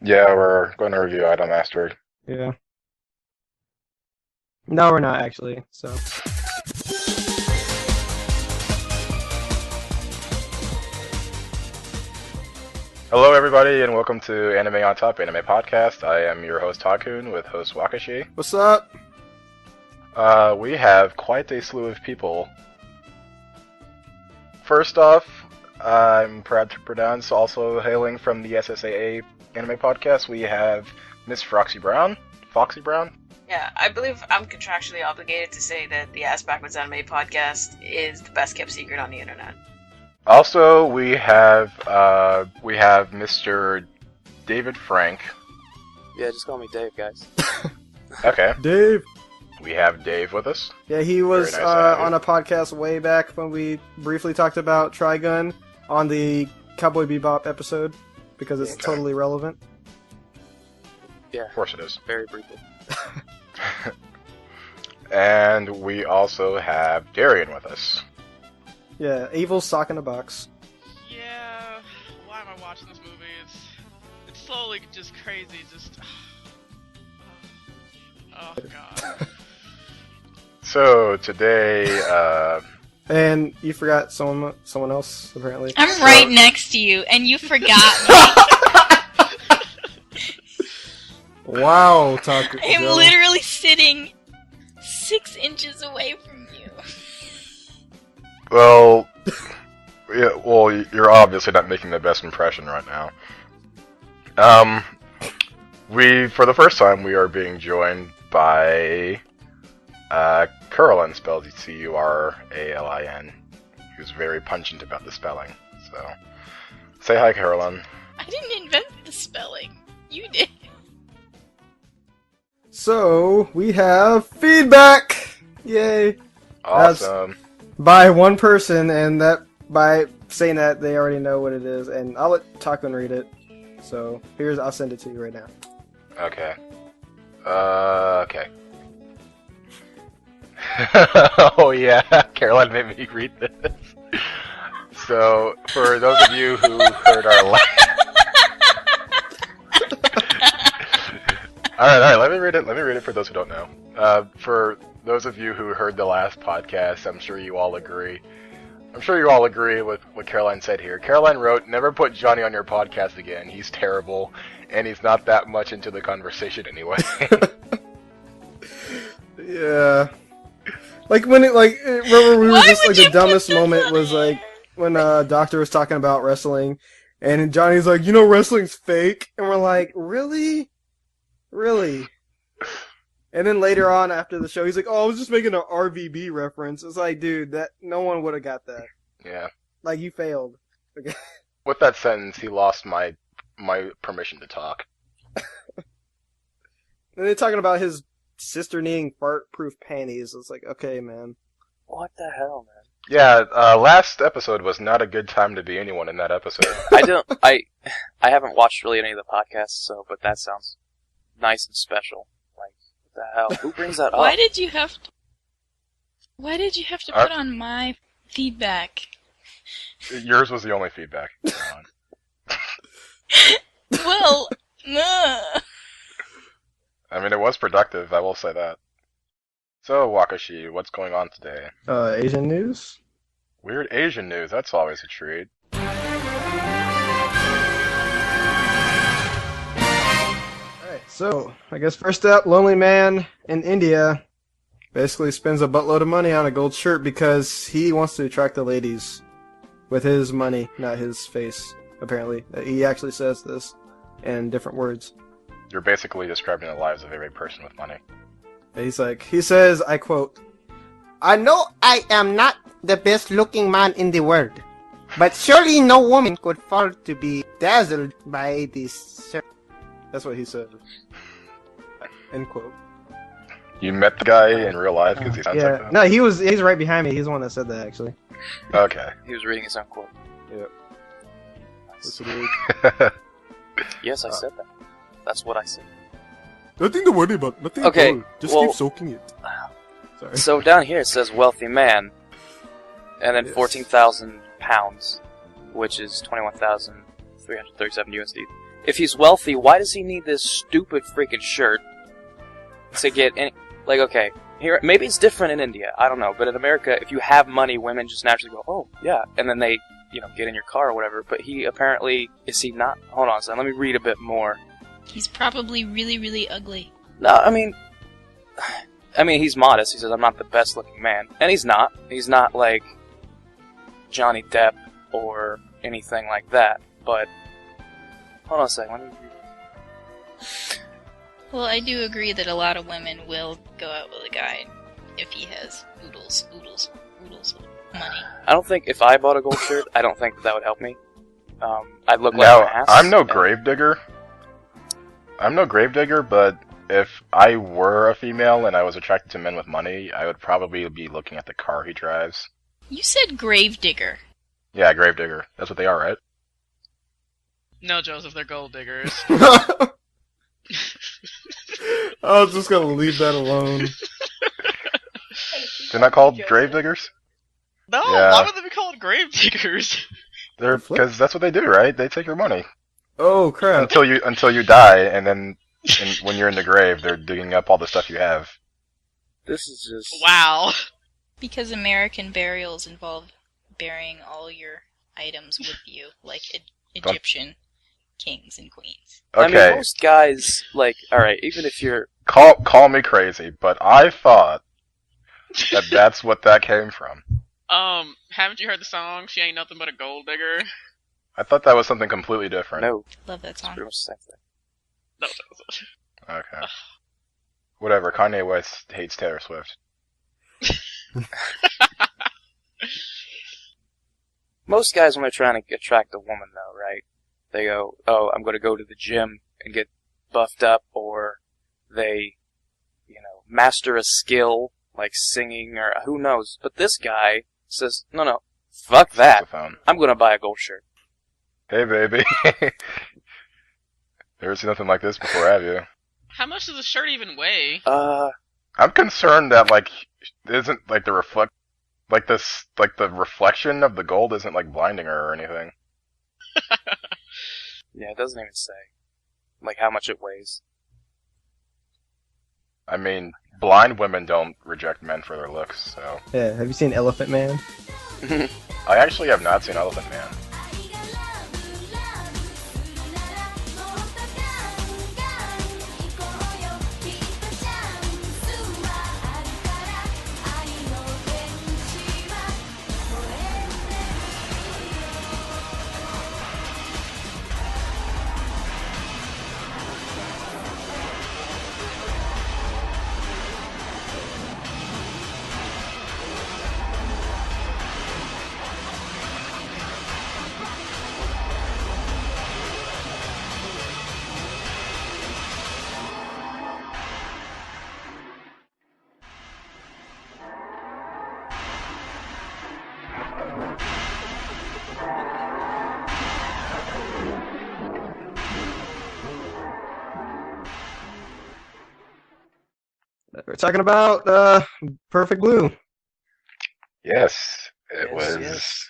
Yeah, we're going to review Idol Master. Yeah. No, we're not actually. So. Hello, everybody, and welcome to Anime on Top Anime Podcast. I am your host Hakun with host Wakashi. What's up? We have quite a slew of people. First off, I'm proud to pronounce, also hailing from the SSAA Anime Podcast, we have Miss Foxy Brown. Foxy Brown? Yeah, I believe I'm contractually obligated to say that the Ass Backwards Anime Podcast is the best kept secret on the internet. Also, we have Mr. David Frank. Yeah, just call me Dave, guys. Okay. Dave. We have Dave with us. Yeah, he was Very nice to have you. on a podcast way back when we briefly talked about Trigun on the Cowboy Bebop episode because it's Okay. totally relevant. Yeah, Of course it is. very briefly. And we also have Darian with us. Yeah, evil sock in a box. Yeah, why am I watching this movie? It's slowly just crazy, just... Oh god. So today, And you forgot someone else apparently. I'm right next to you, and you forgot me. Wow, Taco. I'm literally sitting 6 inches away from you. well, you're obviously not making the best impression right now. For the first time, we are being joined by, Curlin, spelled Curalin, who's very pungent about the spelling, so. Say hi, Curlin. I didn't invent the spelling. You did. So we have feedback. Yay! Awesome. By one person, and that by saying that they already know what it is, and I'll let Takun read it. So I'll send it to you right now. Okay. Okay. Oh yeah, Caroline made me read this. So, for those of you who heard our last... Alright, let me read it for those who don't know. For those of you who heard the last podcast, I'm sure you all agree with what Caroline said here. Caroline wrote, "Never put Johnny on your podcast again. He's terrible, and he's not that much into the conversation anyway." Yeah. Like when remember we were Why just would like you the dumbest put this moment on was it? like when Doctor was talking about wrestling, and Johnny's like, wrestling's fake, and we're like, really? And then later on after the show, he's like, "Oh, I was just making an RVB reference." It's like, dude, that no one would have got that. Yeah. Like, you failed. Okay. With that sentence, he lost my permission to talk. And they're talking about his sister needing fart-proof panties. It's like, okay, man. What the hell, man? Yeah, last episode was not a good time to be anyone in that episode. I haven't watched really any of the podcasts, but that sounds nice and special. Like, what the hell? Who brings that up? Why did you have to put on my feedback? Yours was the only feedback. Well, I mean, it was productive, I will say that. So, Wakashi, what's going on today? Asian news? Weird Asian news, that's always a treat. Alright, so, I guess first up, lonely man in India basically spends a buttload of money on a gold shirt because he wants to attract the ladies with his money, not his face, apparently. He actually says this in different words. You're basically describing the lives of every person with money. He says, I quote, I know I am not the best looking man in the world, but surely no woman could fall to be dazzled by this shirt. That's what he said. End quote. You met the guy in real life because he sounds like that? No, he's right behind me. He's the one that said that, actually. Okay. He was reading his own quote. Yep. Nice. That's Yes, I said that. That's what I said. Nothing to worry about. Nothing Okay, at all. Just well- keep soaking it. Sorry. So down here it says wealthy man, and then Yes. £14,000, which is 21,337 USD. if he's wealthy, why does he need this stupid freaking shirt to get any... Like, okay, here maybe it's different in India, I don't know, but in America, if you have money, women just naturally go, oh, yeah, and then they, get in your car or whatever, but he apparently... Is he not? Hold on a second, let me read a bit more. He's probably really, really ugly. No, I mean, he's modest. He says, I'm not the best looking man. And he's not. He's not like Johnny Depp or anything like that. But, hold on a second. Let me read. Well, I do agree that a lot of women will go out with a guy if he has oodles of money. I don't think, if I bought a gold shirt, I don't think that would help me. I'd look like Now, an ass. I'm no gravedigger. I'm no gravedigger, but if I were a female and I was attracted to men with money, I would probably be looking at the car he drives. You said gravedigger. Yeah, gravedigger. That's what they are, right? No, Joseph, they're gold diggers. I was just gonna leave that alone. They're not called gravediggers? No, Yeah. why would they be called grave diggers? They're because that's what they do, right? They take your money Oh crap! until you die, and then when you're in the grave, they're digging up all the stuff you have. This is just... Wow. Because American burials involve burying all your items with you, like Egyptian kings and queens. Okay, I mean, most guys, like, alright, even if you're... call me crazy, but I thought that's what that came from. Haven't you heard the song, She Ain't Nothing But a Gold Digger? I thought that was something completely different. No, Love that it's song. pretty much the same thing. No, Okay. Whatever, Kanye West hates Taylor Swift. Most guys, when they're trying to attract a woman, though, right? They go, oh, I'm going to go to the gym and get buffed up, or they, master a skill, like singing, or who knows. But this guy says, no, fuck that. Saxophone. I'm going to buy a gold shirt. Hey, baby. Never seen nothing like this before, have you? How much does a shirt even weigh? I'm concerned that, isn't, the reflection of the gold isn't, blinding her or anything. Yeah, it doesn't even say, how much it weighs. I mean, blind women don't reject men for their looks, so... Yeah, have you seen Elephant Man? I actually have not seen Elephant Man. We're talking about Perfect Blue. Yes, it Yes,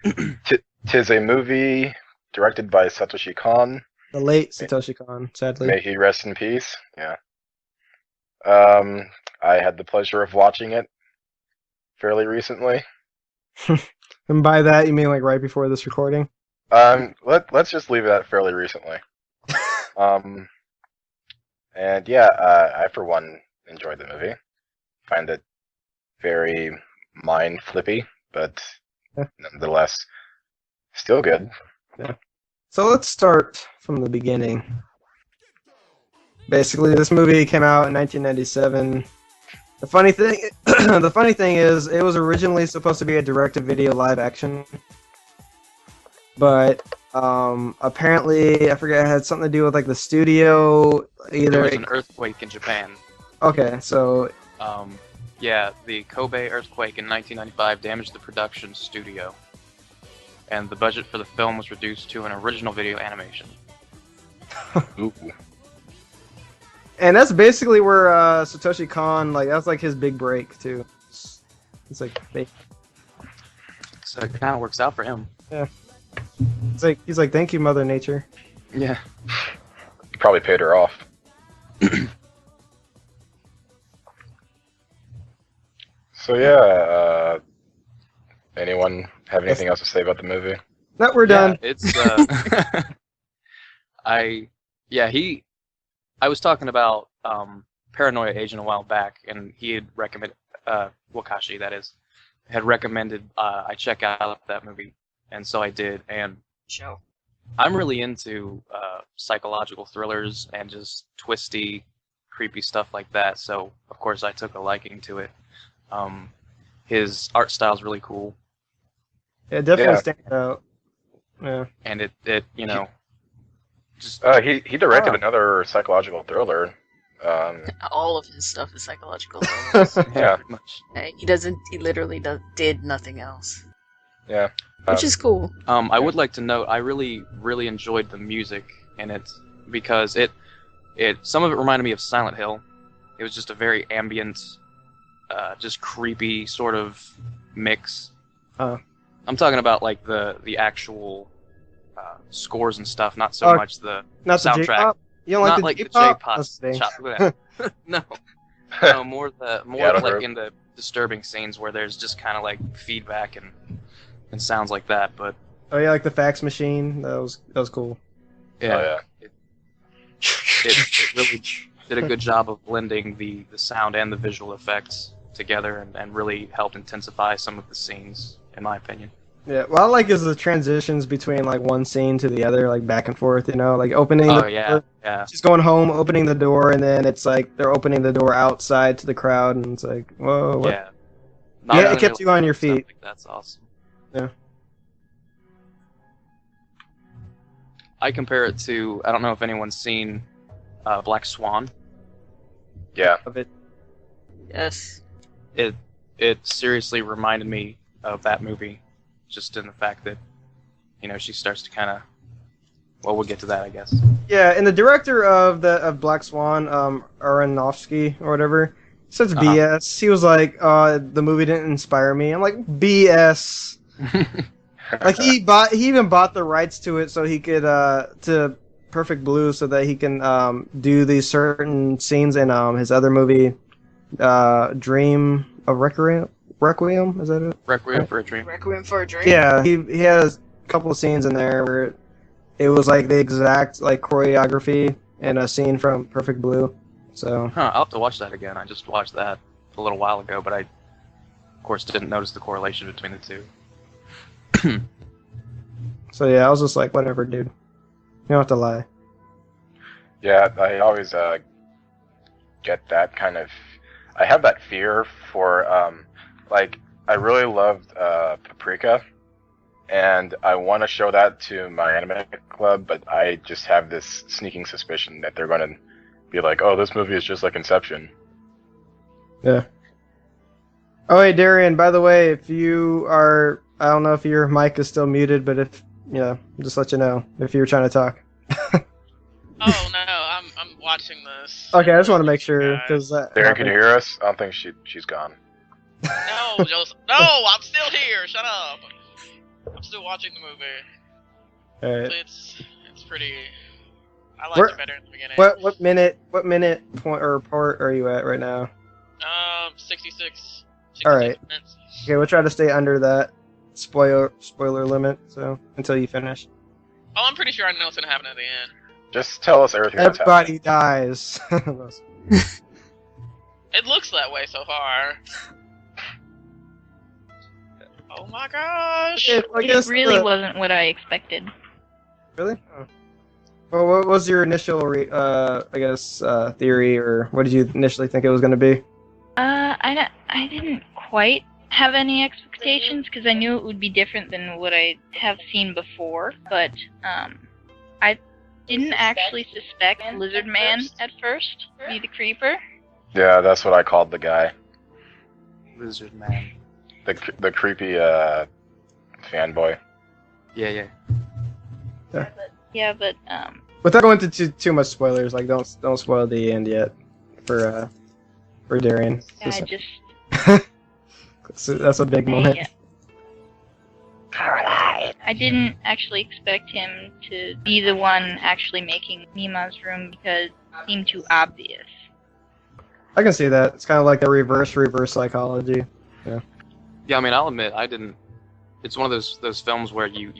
was... Tis a movie directed by Satoshi Kon. The late Satoshi Kon, sadly. May he rest in peace. Yeah. I had the pleasure of watching it fairly recently. And by that, you mean right before this recording? Let's just leave it at fairly recently. And yeah, I for one enjoyed the movie. Find it very mind flippy, but nonetheless, still good. Yeah. So let's start from the beginning. Basically, this movie came out in 1997. The funny thing is, it was originally supposed to be a direct-to-video live-action, but apparently, I forget, it had something to do with the studio. There was an earthquake in Japan. Okay, so Yeah, the Kobe earthquake in 1995 damaged the production studio, and the budget for the film was reduced to an original video animation. Ooh. and that's basically where Satoshi Kon, that's his big break too. It's they, So it kind of works out for him. yeah. He's like, thank you, Mother Nature. Yeah. Probably paid her off. So yeah, anyone have anything else to say about the movie? No, we're done. It's I was talking about Paranoia Agent a while back, and he had recommended Wakashi, that is, had recommended I check out that movie, and so I did. And Show. I'm really into psychological thrillers and just twisty, creepy stuff like that. So of course I took a liking to it. His art style is really cool, Yeah, it definitely stands out. Yeah. and it just He directed another psychological thriller. All of his stuff is psychological. Yeah. pretty much. He literally did nothing else. Yeah. Which is cool. I would like to note I really enjoyed the music in it because it some of it reminded me of Silent Hill. It was just a very ambient, just creepy sort of mix. I'm talking about like the actual scores and stuff, not so much the Not the soundtrack. J-pop? You don't Not like like the the J-pop? J-pop That's the thing. shop. No, more Yeah, like group. in the disturbing scenes where there's just kind of like feedback and sounds like that. But Oh yeah, like the fax machine. That was cool. yeah, Oh, yeah. It really did a good job of blending the sound and the visual effects together and really helped intensify some of the scenes, in my opinion. Yeah, what I like is the transitions between like one scene to the other, like back and forth. You know, like opening. Oh the yeah, door, yeah. she's going home, opening the door, and then it's like they're opening the door outside to the crowd, and it's like, whoa, what? Yeah. Yeah, it kept you on your feet. That's awesome. Yeah. I compare it to, I don't know if anyone's seen Black Swan. Yeah. Of it. Yes. It seriously reminded me of that movie, just in the fact that, she starts to kind of, well, we'll get to that, I guess. Yeah, and the director of Black Swan, Aronofsky or whatever, says BS. He was like, the movie didn't inspire me. I'm like, BS. Like he even bought the rights to it so he could to Perfect Blue so that he can do these certain scenes in his other movie, Dream of Requiem. Is that it? Requiem for a Dream. Requiem for a Dream. Yeah, he has a couple of scenes in there where it was like the exact like choreography in a scene from Perfect Blue. So Huh, I'll have to watch that again. I just watched that a little while ago, but I, of course, didn't notice the correlation between the two. so yeah, I was just like, whatever, dude. You don't have to lie. Yeah, I always get that kind of. I have that fear for like I really loved Paprika, and I want to show that to my anime club, but I just have this sneaking suspicion that they're going to be like, "Oh, this movie is just like Inception." Yeah. Oh, hey, Darian, by the way, if you are, I don't know if your mic is still muted, but if, just let you know if you were trying to talk. Oh no, I'm watching this. Okay, I just want to make sure, because Darren, can you hear us? I don't think she's gone. No, Joseph. No, I'm still here. Shut up. I'm still watching the movie. Alright. It's pretty. I liked Where- it better in the beginning. What minute point or part are you at right now? 66 Alright. minutes. Okay, we'll try to stay under that spoiler limit, so until you finish. Oh, I'm pretty sure I know what's gonna happen at the end. Just tell us everything that's happening. Everybody dies. It looks that way so far. Oh my gosh! I It guess really wasn't what I expected. Really? Oh. Well, what was your initial, theory, or what did you initially think it was going to be? I didn't quite have any expectations because I knew it would be different than what I have seen before, but I didn't actually suspect Lizard Man at first to be the creeper. Yeah, that's what I called the guy. Lizard Man. The creepy fanboy. Yeah. Yeah, but Without going into too much spoilers, like don't spoil the end yet for Darian. I just That's a big moment. I I didn't actually expect him to be the one actually making Mima's room because it seemed too obvious. I can see that. It's kind of like a reverse psychology. Yeah, I mean, I'll admit, I didn't. It's one of those films where you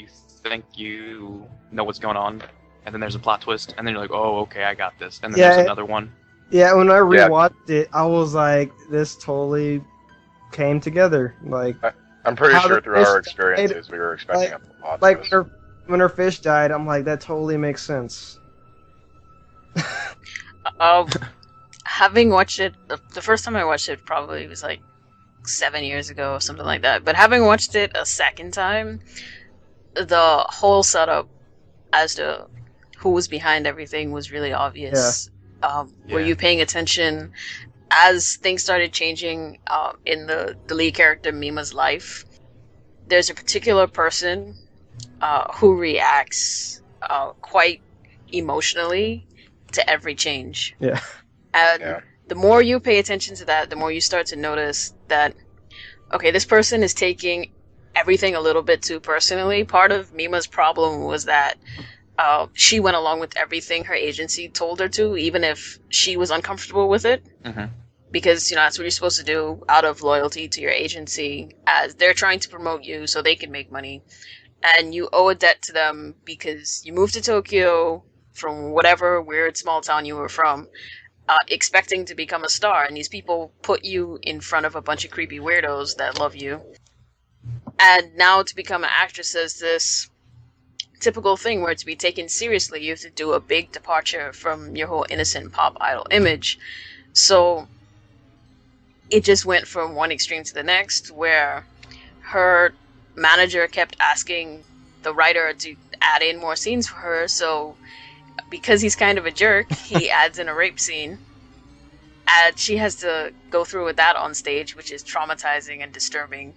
think you know what's going on, and then there's a plot twist, and then you're like, oh, okay, I got this, and then there's another one. Yeah, when I rewatched it, I was like, this totally came together. Like, I'm pretty sure through our experiences, we were expecting a plot like twist. when her fish died, I'm like, that totally makes sense. Having watched it, the first time I watched it probably was like 7 years ago or something like that. But having watched it a second time, the whole setup as to who was behind everything was really obvious. Were you paying attention as things started changing in the lead character Mima's life? There's a particular person who reacts quite emotionally to every change. Yeah. And the more you pay attention to that, the more you start to notice that, okay, this person is taking everything a little bit too personally. Part of Mima's problem was that she went along with everything her agency told her to, even if she was uncomfortable with it. Mm-hmm. Because, that's what you're supposed to do out of loyalty to your agency, as they're trying to promote you so they can make money. And you owe a debt to them because you moved to Tokyo from whatever weird small town you were from, expecting to become a star, and these people put you in front of a bunch of creepy weirdos that love you. And now to become an actress is this typical thing where to be taken seriously, you have to do a big departure from your whole innocent pop idol image. So it just went from one extreme to the next, where her manager kept asking the writer to add in more scenes for her, so because he's kind of a jerk, he adds in a rape scene. And she has to go through with that on stage, which is traumatizing and disturbing,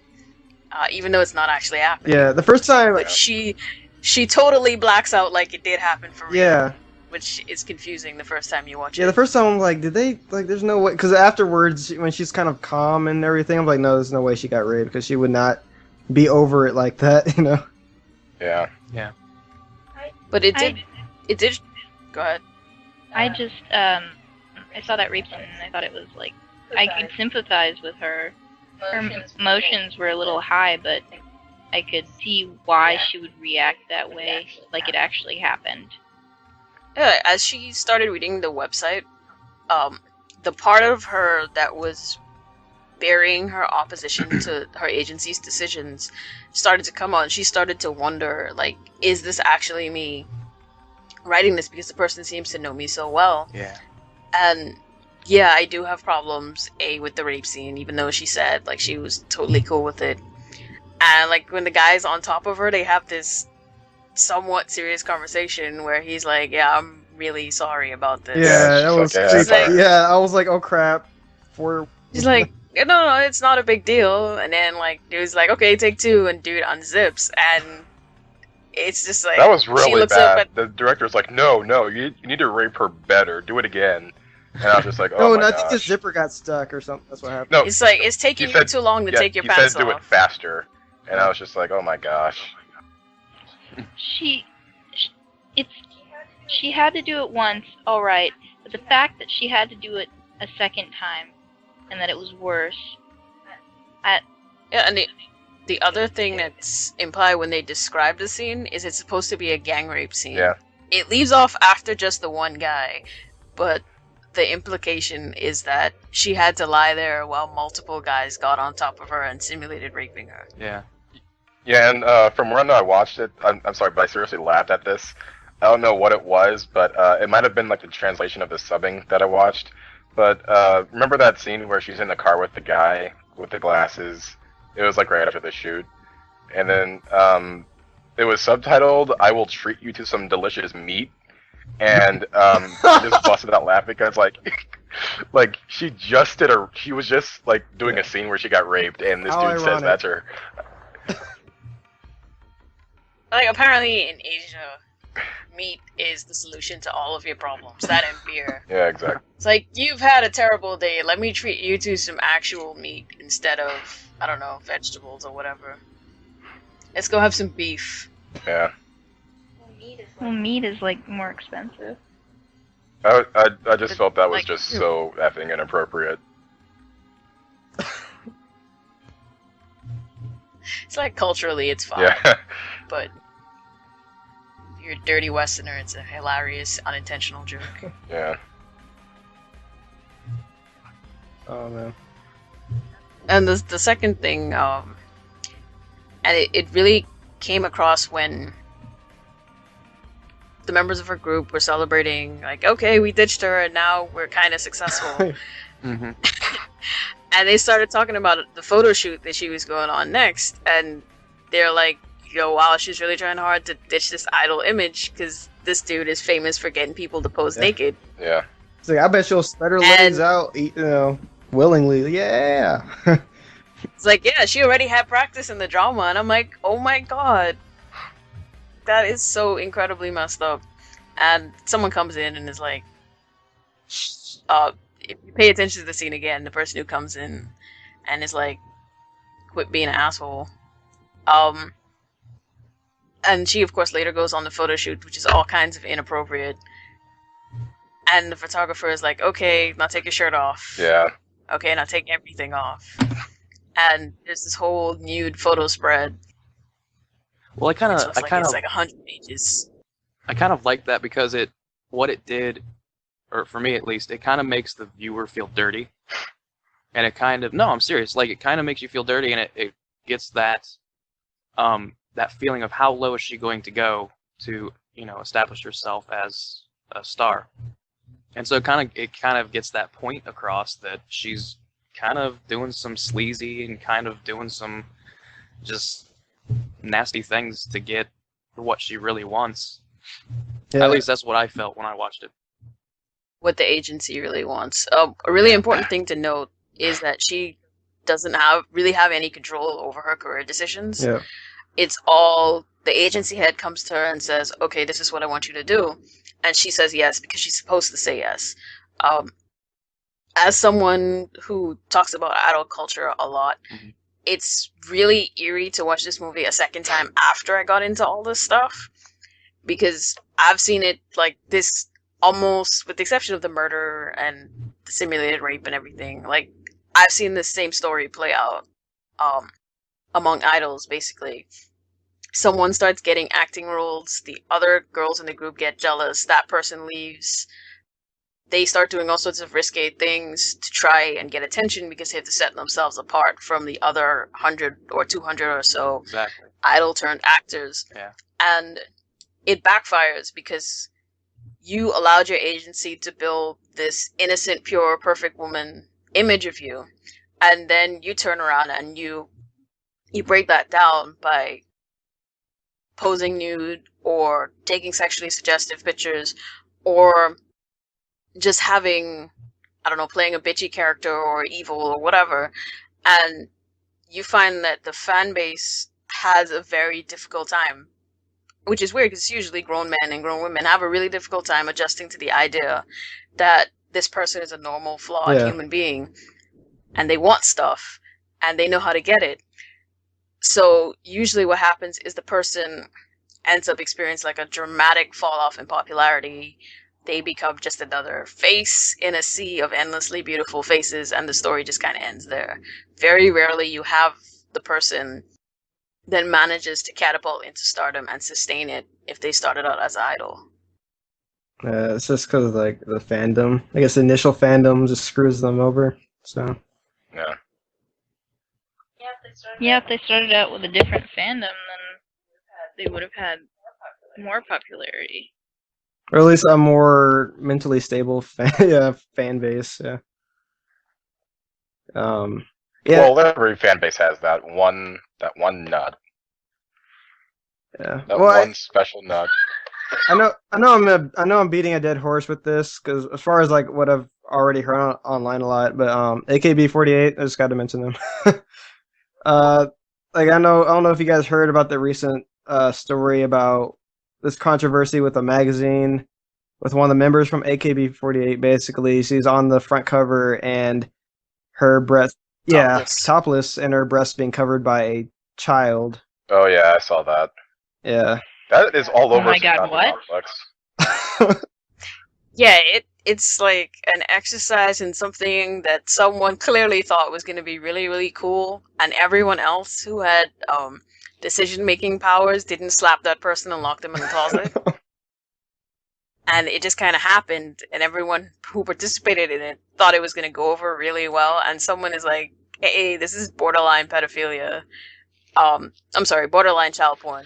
even though it's not actually happening. Yeah, the first time... But she totally blacks out like it did happen for real. Yeah. Which is confusing the first time you watch it. Yeah, the first time I'm like, did they... Like, there's no way... Because afterwards, when she's kind of calm and everything, I'm like, no, there's no way she got raped, because she would not be over it like that, Yeah. Yeah. But it did... Go ahead. I just, I saw that rape scene and I thought it was like, I could sympathize with her. Her emotions were a little high, but I could see why she would react that way, like it actually happened. Yeah, as she started reading the website, the part of her that was burying her opposition to her agency's decisions started to come on. She started to wonder, like, is this actually me writing this because the person seems to know me so well? Yeah. And yeah, I do have problems, with the rape scene, even though she said, like, she was totally cool with it. And, like, when the guy's on top of her, they have this somewhat serious conversation where he's like, yeah, I'm really sorry about this. Yeah, that was creepy. Yeah, I was like, oh crap. He's like, no, it's not a big deal. And then, like, dude's like, okay, take two, and dude unzips, and it's just like... That was really bad. At... The director's like, no, you need to rape her better. Do it again. And I was just like, no, oh my I think the zipper got stuck or something. That's what happened. No, it's like, it's taking you too long to take your pants off. He said do it faster. And I was just like, oh my gosh. She had to do it once, alright, but the fact that she had to do it a second time, and that it was worse, yeah, and the other thing that's implied when they describe the scene is it's supposed to be a gang rape scene. Yeah. It leaves off after just the one guy, but the implication is that she had to lie there while multiple guys got on top of her and simulated raping her. Yeah. Yeah, and from when I watched it, I'm sorry, but I seriously laughed at this. I don't know what it was, but it might have been like the translation of the subbing that I watched. But remember that scene where she's in the car with the guy with the glasses? It was like right after the shoot. And then it was subtitled, I will treat you to some delicious meat. And I just busted out laughing because like she was just like doing a scene where she got raped, and this dude says that's her. Like, apparently in Asia, meat is the solution to all of your problems. That and beer. Yeah, exactly. It's like, you've had a terrible day, let me treat you to some actual meat instead of, I don't know, vegetables or whatever. Let's go have some beef. Yeah. Well, meat is like more expensive. I just felt that was Like, just so effing inappropriate. it's like culturally it's fine, Yeah. but if you're a dirty Westerner, it's a hilarious unintentional joke. Yeah. Oh man. And the second thing, and it really came across when the members of her group were celebrating, like, okay, we ditched her and now we're kind of successful. Mm-hmm. And they started talking about the photo shoot that she was going on next, and they're like, yo, wow, she's really trying hard to ditch this idol image because this dude is famous for getting people to pose Yeah. naked. Yeah. It's like, I bet she'll spread her legs out, willingly. Yeah. It's like, yeah, she already had practice in the drama, and I'm like, oh my god, that is so incredibly messed up. And someone comes in and is like, if you pay attention to the scene again, the person who comes in and is like, quit being an asshole. And she, of course, later goes on the photo shoot, which is all kinds of inappropriate. And the photographer is like, okay, now take your shirt off. Yeah. Okay, now take everything off. And there's this whole nude photo spread. Well, I kind Which of, looks like it's like 100 pages. I kind of like that because what it did, or for me at least, it kind of makes the viewer feel dirty, and it kind of, no, I'm serious, like it kind of makes you feel dirty, and it gets that, that feeling of how low is she going to go to, establish herself as a star, and so it kind of gets that point across that she's kind of doing some sleazy and kind of doing some just nasty things to get what she really wants. Yeah. At least that's what I felt when I watched it. What the agency really wants. A really important thing to note is that she doesn't really have any control over her career decisions. Yeah. It's all the agency head comes to her and says, okay, this is what I want you to do. And she says yes because she's supposed to say yes. As someone who talks about adult culture a lot, Mhm. it's really eerie to watch this movie a second time after I got into all this stuff. Because I've seen it like this almost, with the exception of the murder and the simulated rape and everything, like, I've seen this same story play out among idols, basically. Someone starts getting acting roles, the other girls in the group get jealous, that person leaves. They start doing all sorts of risque things to try and get attention because they have to set themselves apart from the other 100 or 200 or so Exactly. idol turned actors. Yeah. And it backfires because you allowed your agency to build this innocent, pure, perfect woman image of you, and then you turn around and you break that down by posing nude or taking sexually suggestive pictures or just having, I don't know, playing a bitchy character or evil or whatever. And you find that the fan base has a very difficult time, which is weird because it's usually grown men and grown women have a really difficult time adjusting to the idea that this person is a normal, flawed human being, and they want stuff, and they know how to get it. So usually what happens is the person ends up experiencing like a dramatic fall off in popularity. They become just another face in a sea of endlessly beautiful faces, and the story just kind of ends there. Very rarely you have the person that manages to catapult into stardom and sustain it if they started out as an idol. It's just because of like the fandom. I guess the initial fandom just screws them over. So Yeah. Yeah, if they started out with a different fandom, then they would have had more popularity. or at least a more mentally stable fan base. Yeah. Yeah. Well, every fan base has that one nut. Yeah. That Well, one special nut. I know I'm beating a dead horse with this because as far as like what I've already heard online a lot, but AKB48, I just got to mention them. Like I don't know if you guys heard about the recent story about this controversy with a magazine with one of the members from AKB48. Basically, she's on the front cover and her breast, topless, and her breast being covered by a child. Oh yeah, I saw that. Yeah. That is all Oh over my God, Tsunami what? Complex. Yeah, it's like an exercise in something that someone clearly thought was going to be really, really cool, and everyone else who had decision-making powers didn't slap that person and lock them in the closet. And it just kind of happened, and everyone who participated in it thought it was going to go over really well, and someone is like, hey, this is borderline pedophilia. I'm sorry, borderline child porn.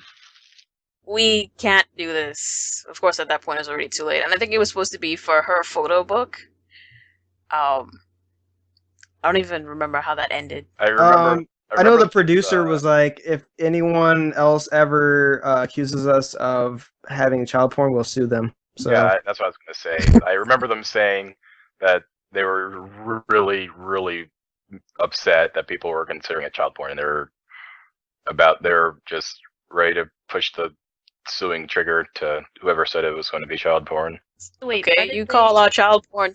We can't do this. Of course, at that point, it was already too late. And I think it was supposed to be for her photo book. I don't even remember how that ended. I remember. I know the producer was like, if anyone else ever accuses us of having child porn, we'll sue them. So Yeah, that's what I was going to say. I remember them saying that they were really, really upset that people were considering it child porn, and they're just ready to push the suing trigger to whoever said it was going to be child porn. Wait, why Okay, did you they- call our child porn,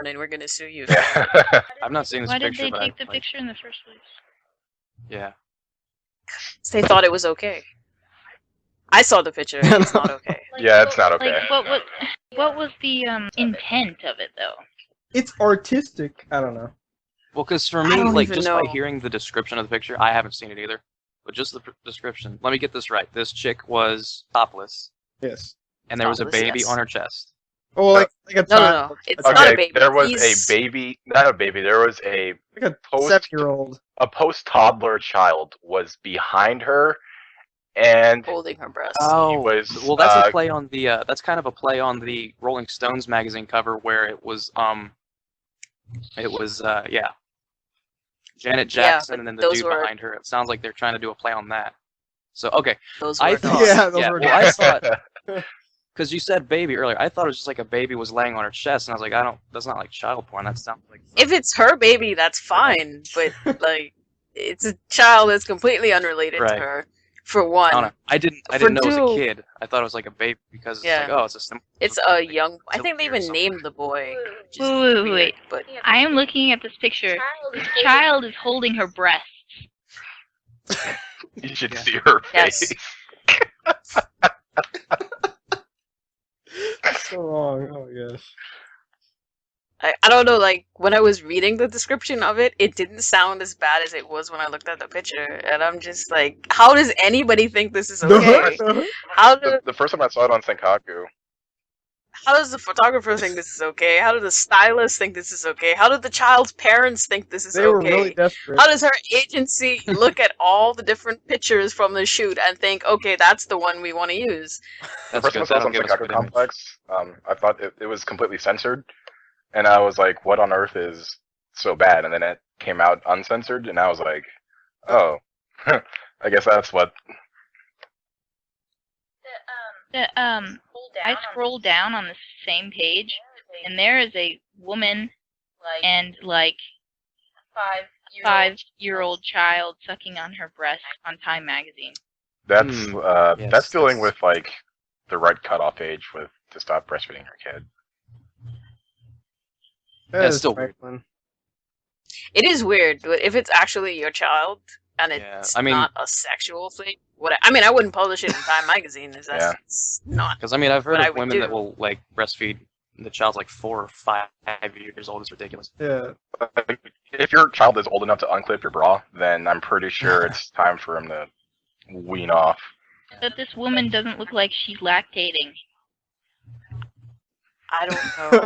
and we're going to sue you. Yeah. I've not seen this Why did picture, they but take the picture in the first place? Yeah. They thought it was okay. I saw the picture. It's not okay. Yeah, it's not okay. Like, what was the intent of it though? it's artistic. I don't know. Well, because for I me, don't like, even just by know. hearing the description of the picture, I haven't seen it either. But just the description. Let me get this right. This chick was topless, Yes. and there was a Topless, baby yes. on her chest. Oh, like a No, child, it's Okay, not a baby. there was He's- a baby, not a baby. There was a like a Post- 7-year-old. post-toddler child was behind her, and holding her breast. Oh, was, well, that's a play on the. That's kind of a play on the Rolling Stones magazine cover where it was yeah, Janet Jackson, but and then the those dude were- behind her. It sounds like they're trying to do a play on that. So okay, Those I were thought, dogs. Yeah, those yeah, were well, I dogs. thought because you said baby earlier, I thought it was just like a baby was laying on her chest, and I was like, that's not like child porn. That sounds like If it's her baby, that's fine. But like, it's a child that's completely unrelated Right. to her. For one, I don't know. I didn't For know it was a two- kid. I thought it was like a baby because it's Yeah. like, oh, it's a symbol. it's of, a like, young. I think they fertility or even something. named the boy. which is Wait, wait, weird, wait. But I am looking at this picture. The child is holding her breast. you should Yeah. see her Yes. face. So wrong. Oh my gosh. I don't know. Like when I was reading the description of it, it didn't sound as bad as it was when I looked at the picture, and I'm just like, how does anybody think this is okay? How do The first time I saw it on Senkaku, How does the photographer think this is okay? How do the stylist think this is okay? How do the child's parents think this is They were okay? really desperate. How does her agency look at all the different pictures from the shoot and think, okay, that's the one we want to use? the That's first time I good. saw it That'll on give us a Senkaku good image. Complex, I thought it was completely censored, and I was like, what on earth is so bad? And then it came out uncensored, and I was like, oh, I guess that's what. I scroll down on the same page, and there is a woman and like 5-year-old child sucking on her breast on Time magazine. That's Yes, that's dealing that's- with like the right cutoff age to stop breastfeeding your kid. That That's is still weird. Franklin. It is weird, but if it's actually your child and Yeah, it's I mean- not a sexual thing, I wouldn't publish it in Time magazine. That's Yeah. it's not. Because I mean, I've heard What I of would women that do. will like breastfeed. And the child's like 4 or 5 years old. It's ridiculous. Yeah. If your child is old enough to unclip your bra, then I'm pretty sure it's time for him to wean off. But this woman doesn't look like she's lactating. I don't know.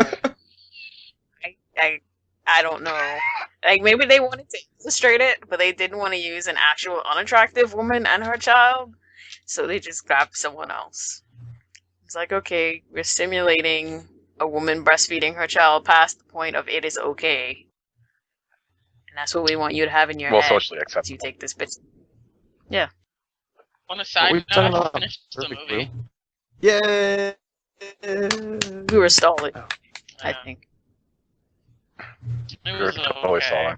I don't know. Like maybe they wanted to illustrate it, but they didn't want to use an actual unattractive woman and her child, so they just grabbed someone else. It's like, okay, we're simulating a woman breastfeeding her child past the point of it is okay, and that's what we want you to have in your Well, head socially as acceptable. you take this picture. On a side What were you note, talking I about? finished the Perfect movie. Blue? Yay! We were stalling, I Yeah. think. It We're was totally okay. stalling.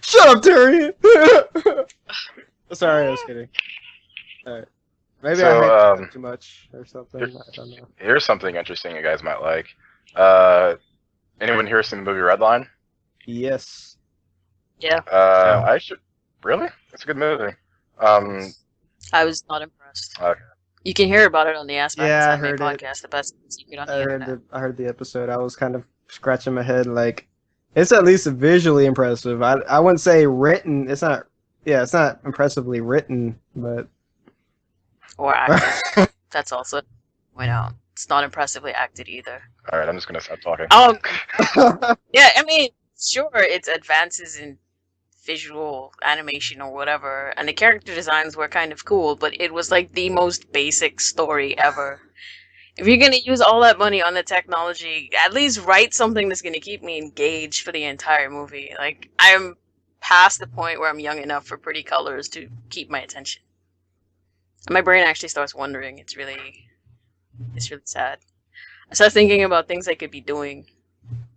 Shut up, Terry! Sorry, I was kidding. Alright. Maybe So, I hyped it up too much or something. I don't know. Here's something interesting you guys might like. Anyone here seen the movie Redline? Yes. Yeah. I should. Really? It's a good movie. I was not impressed. Okay. You can hear about it on the Ask Back Yeah, I Anime heard it. podcast, the best secret on the internet. I heard the episode. I was kind of scratching my head. Like, it's at least visually impressive. I wouldn't say written. It's not. Yeah, it's not impressively written, but Or acted. That's also point out. It's not impressively acted either. All right, I'm just gonna stop talking. Yeah, I mean, sure, it's advances in visual animation or whatever, and the character designs were kind of cool, but it was like the most basic story ever. If you're gonna use all that money on the technology, at least write something that's gonna keep me engaged for the entire movie. Like, I'm past the point where I'm young enough for pretty colors to keep my attention. And my brain actually starts wondering. It's really sad. I start thinking about things I could be doing,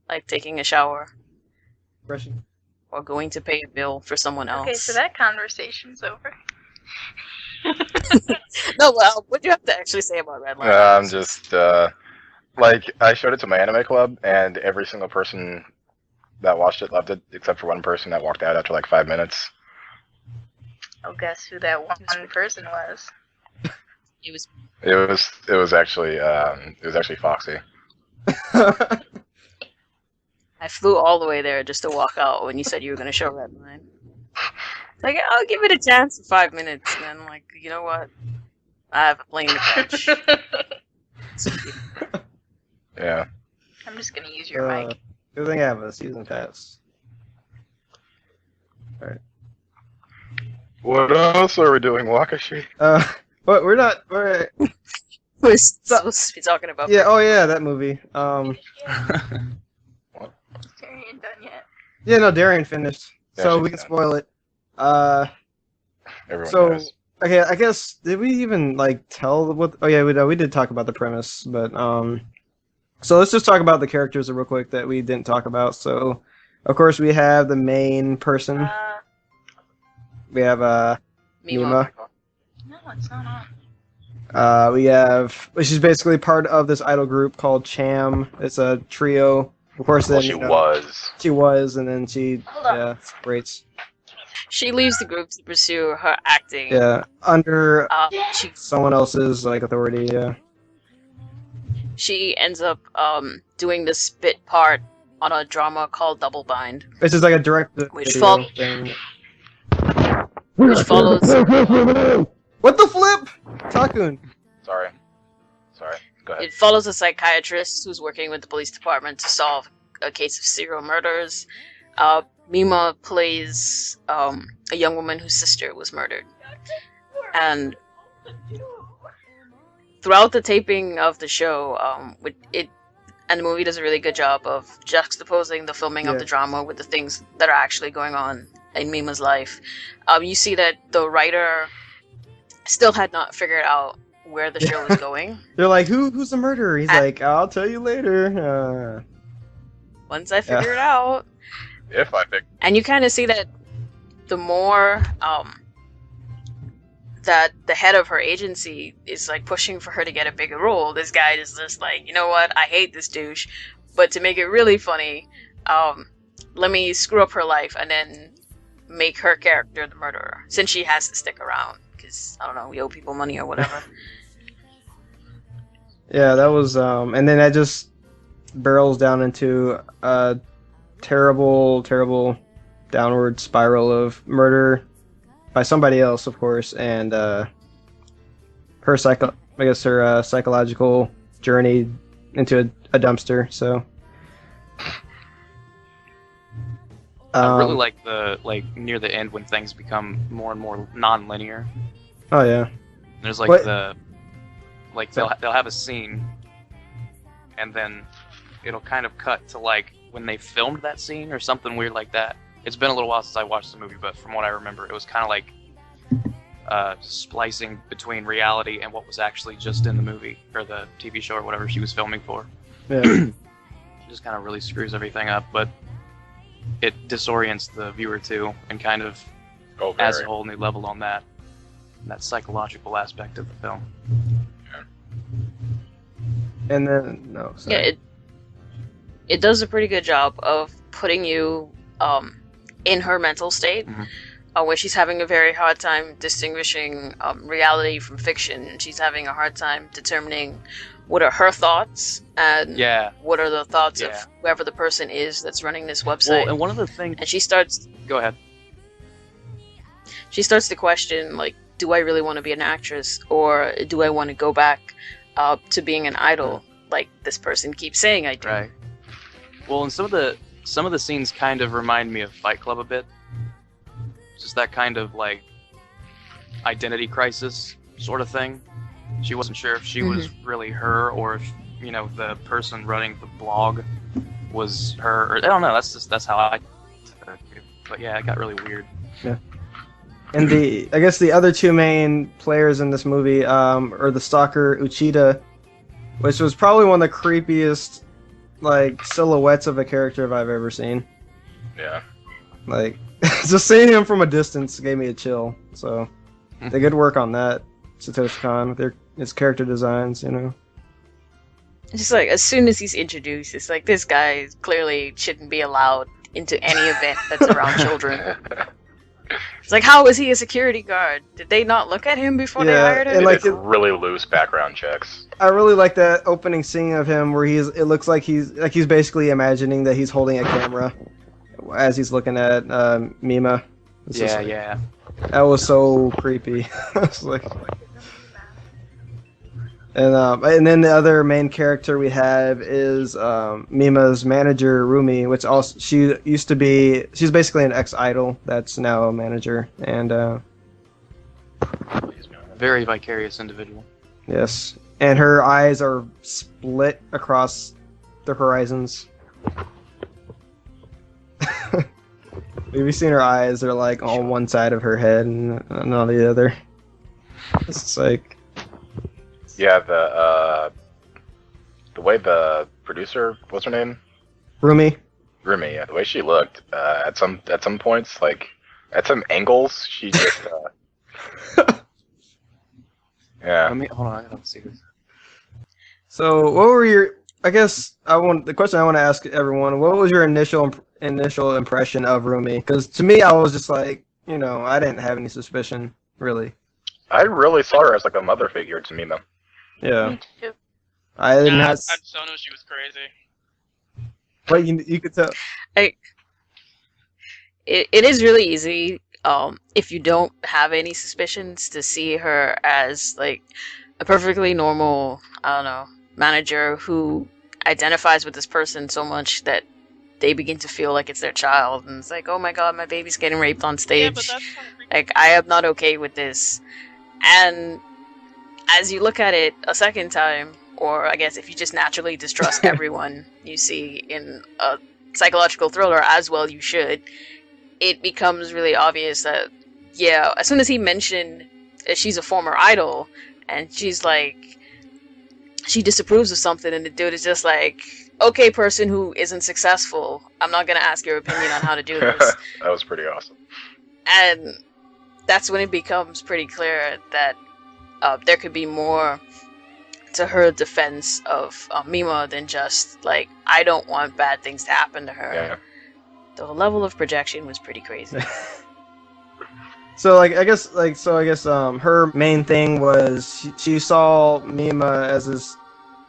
like taking a shower Brushing. or going to pay a bill for someone else. Okay, so that conversation's over. No, well, what do you have to actually say about Red Line? I'm just like I showed it to my anime club, and every single person that watched it loved it, except for one person that walked out after like 5 minutes. Oh, guess who that one person was? It was It was actually Foxy. I flew all the way there just to walk out when you said you were going to show Red Line. Like, I'll give it a chance for 5 minutes, and then, like, you know what? I have a plane to catch. Yeah. I'm just gonna use your mic. Good thing I have a season pass. What else are we doing, Wakashi? But we're not. We're We're supposed to be talking about. yeah. Oh yeah, that movie. Darian done yet? Yeah, no, Darian finished, Yeah, so she's we can done. spoil it. Everyone So knows. okay, I guess did we even like tell what? Oh yeah, we did talk about the premise, but so let's just talk about the characters real quick that we didn't talk about. So, of course, we have the main person. We have Mima. No, it's not on. We have she's basically part of this idol group called Cham. It's a trio. Of course, then Well, she was. She was, and then she Hold on. separates. She leaves the group to pursue her acting. Yeah, under She someone else's like authority. Yeah. she ends up doing this bit part on a drama called Double Bind, It's just like a direct Which video fol- thing. which follows. What the flip? Takun. Sorry. Go ahead. It follows a psychiatrist who's working with the police department to solve a case of serial murders. Mima plays a young woman whose sister was murdered. And throughout the taping of the show, and the movie does a really good job of juxtaposing the filming of Yeah. the drama with the things that are actually going on in Mima's life. You see that the writer still had not figured out where the show was going. They're like, who's the murderer? He's like, I'll tell you later. Once I figure it out. If I pick. And you kind of see that the more that the head of her agency is like pushing for her to get a bigger role, this guy is just like, you know what, I hate this douche, but to make it really funny, let me screw up her life and then make her character the murderer, since she has to stick around, because, I don't know, we owe people money or whatever. Yeah, that was and then that just barrels down into a terrible downward spiral of murder by somebody else, of course, and her psychological journey into a dumpster. So I really like the near the end when things become more and more non-linear. Oh yeah. There's like What? they'll have a scene, and then it'll kind of cut to like when they filmed that scene or something weird like that. It's been a little while since I watched the movie, but from what I remember, it was kind of like splicing between reality and what was actually just in the movie or the TV show or whatever she was filming for. Yeah. It just kind of really screws everything up, but it disorients the viewer too, and kind of Oh, adds a very. whole new level on that psychological aspect of the film. And then no. Sorry. Yeah, it does a pretty good job of putting you in her mental state. Mhm. where she's having a very hard time distinguishing reality from fiction. She's having a hard time determining what are her thoughts and what are the thoughts of whoever the person is that's running this website. Well, and one of the things... And she starts... Go ahead. She starts to question, like, do I really want to be an actress, or do I want to go back to being an idol, like this person keeps saying I do? Right. Well, and some of the scenes kind of remind me of Fight Club a bit. Just that kind of, like, identity crisis sort of thing. She wasn't sure if she was really her, or if, you know, the person running the blog was her. Or, I don't know. That's how I took it. But yeah, it got really weird. Yeah. And I guess the other two main players in this movie are the stalker Uchida, which was probably one of the creepiest, like, silhouettes of a character I've ever seen. Yeah. Like, just seeing him from a distance gave me a chill. So they did work on that, Satoshi Kon, with his character designs, you know. It's just like, as soon as he's introduced, it's like, this guy clearly shouldn't be allowed into any event that's around children. It's like, how was he a security guard? Did they not look at him before they hired him? And like, really loose background checks. I really like that opening scene of him where it looks like he's basically imagining that he's holding a camera as he's looking at Mima. Yeah. That was so creepy. I was like, and then the other main character we have is Mima's manager Rumi, which also she's basically an ex-idol that's now a manager, and very vicarious individual. Yes, and her eyes are split across the horizons. Have you seen her eyes? They're like on one side of her head and on the other. It's just like... Yeah, the way the producer, what's her name? Rumi. Yeah, the way she looked at some points, like at some angles, she just yeah. Hold on, I gotta see this. So, what were your? I guess the question I want to ask everyone: what was your initial impression of Rumi? Because to me, I was just like, you know, I didn't have any suspicion really. I really saw her as like a mother figure to Mima. Yeah. Me too. I didn't I have. just don't know she was crazy. But you could tell. It is really easy, if you don't have any suspicions, to see her as like a perfectly normal, I don't know, manager who identifies with this person so much that they begin to feel like it's their child, and it's like, oh my god, my baby's getting raped on stage. Yeah, but that's kind of creepy. Like, I am not okay with this. And as you look at it a second time, or I guess if you just naturally distrust everyone you see in a psychological thriller, as well you should, it becomes really obvious that, yeah, as soon as he mentioned she's a former idol, and she's like, she disapproves of something, and the dude is just like, okay, person who isn't successful, I'm not gonna ask your opinion on how to do this. That was pretty awesome. And that's when it becomes pretty clear that there could be more to her defense of Mima than just, like, I don't want bad things to happen to her. Yeah. The level of projection was pretty crazy. So I guess her main thing was she saw Mima as this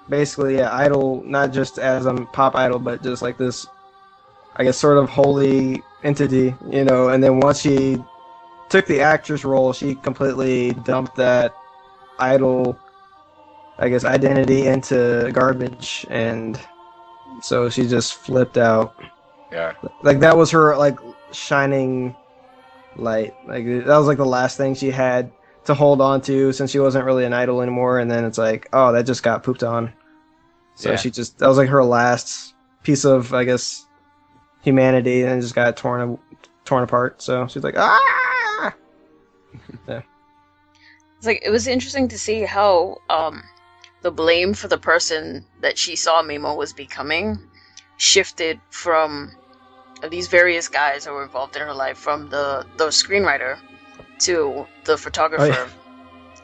basically an idol, not just as a pop idol, but just like this, I guess, sort of holy entity, you know. And then once she took the actress role, she completely dumped that idol, I guess, identity into garbage, and so she just flipped out. Yeah. Like, that was her, like, shining light. Like, that was like the last thing she had to hold on to, since she wasn't really an idol anymore. And then it's like, oh, that just got pooped on. So Yeah. that was like her last piece of, I guess, humanity, and it just got torn apart. So she's like, ah. Yeah. It's like, it was interesting to see how the blame for the person that she saw Mima was becoming shifted from these various guys that were involved in her life, from the screenwriter to the photographer,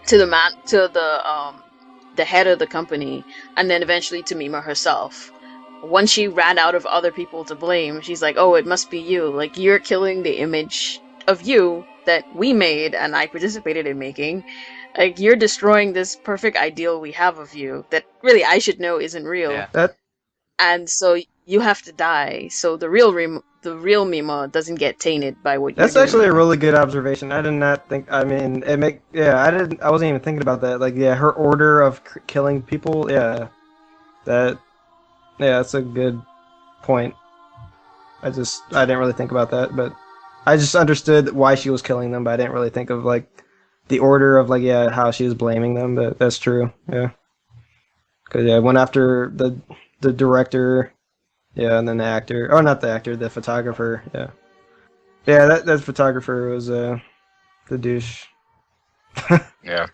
to the head of the company, and then eventually to Mima herself. Once she ran out of other people to blame, she's like, oh, it must be you. Like, you're killing the image of you that we made and I participated in making. Like, you're destroying this perfect ideal we have of you that really I should know isn't real. Yeah. That And so you have to die. So the real Mima doesn't get tainted by what you're That's doing. actually a really good observation. I did not think. I mean, I wasn't even thinking about that. Like, yeah, her order of killing people. Yeah, that's a good point. I didn't really think about that, but I just understood why she was killing them, but I didn't really think of like the order of like how she was blaming them. But that's true. Yeah, because I went after the director. Yeah, and then the actor. Oh, not the actor, the photographer. Yeah. Yeah, that photographer was the douche. Yeah.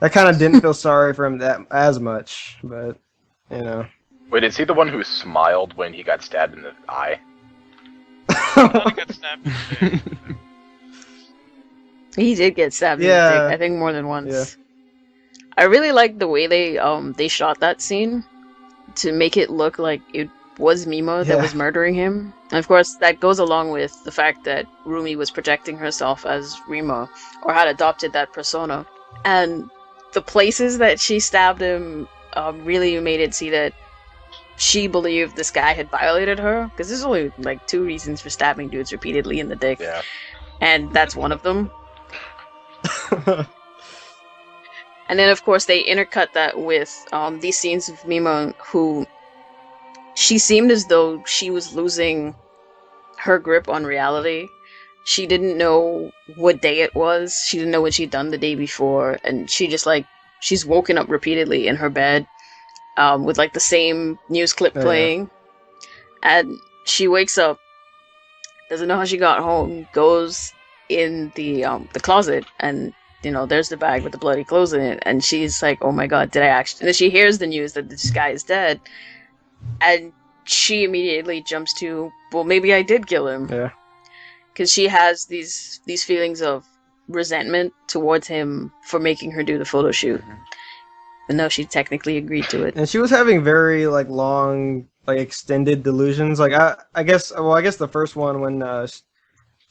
I kind of didn't feel sorry for him that as much, but you know. Wait, is he the one who smiled when he got stabbed in the eye? I thought he got stabbed in the dick. He did get stabbed in the Yeah. dick, I think more than once. Yeah. I really like the way they shot that scene to make it look like it was Mima that Yeah. was murdering him. And of course, that goes along with the fact that Rumi was projecting herself as Rima, or had adopted that persona. And the places that she stabbed him really made it see that she believed this guy had violated her. Because there's only like 2 reasons for stabbing dudes repeatedly in the dick. Yeah. And that's one of them. And then, of course, they intercut that with these scenes of Mima, who she seemed as though she was losing her grip on reality. She didn't know what day it was. She didn't know what she'd done the day before. And she just, like, she's woken up repeatedly in her bed with, like, the same news clip playing. And she wakes up, doesn't know how she got home, goes in the closet, and you know, there's the bag with the bloody clothes in it, and she's like, oh my god, did I actually... And then she hears the news that this guy is dead, and she immediately jumps to, well, maybe I did kill him. Yeah. Because she has these feelings of resentment towards him for making her do the photo shoot. Even though she technically agreed to it. And she was having very like long, like extended delusions. Like I guess the first one when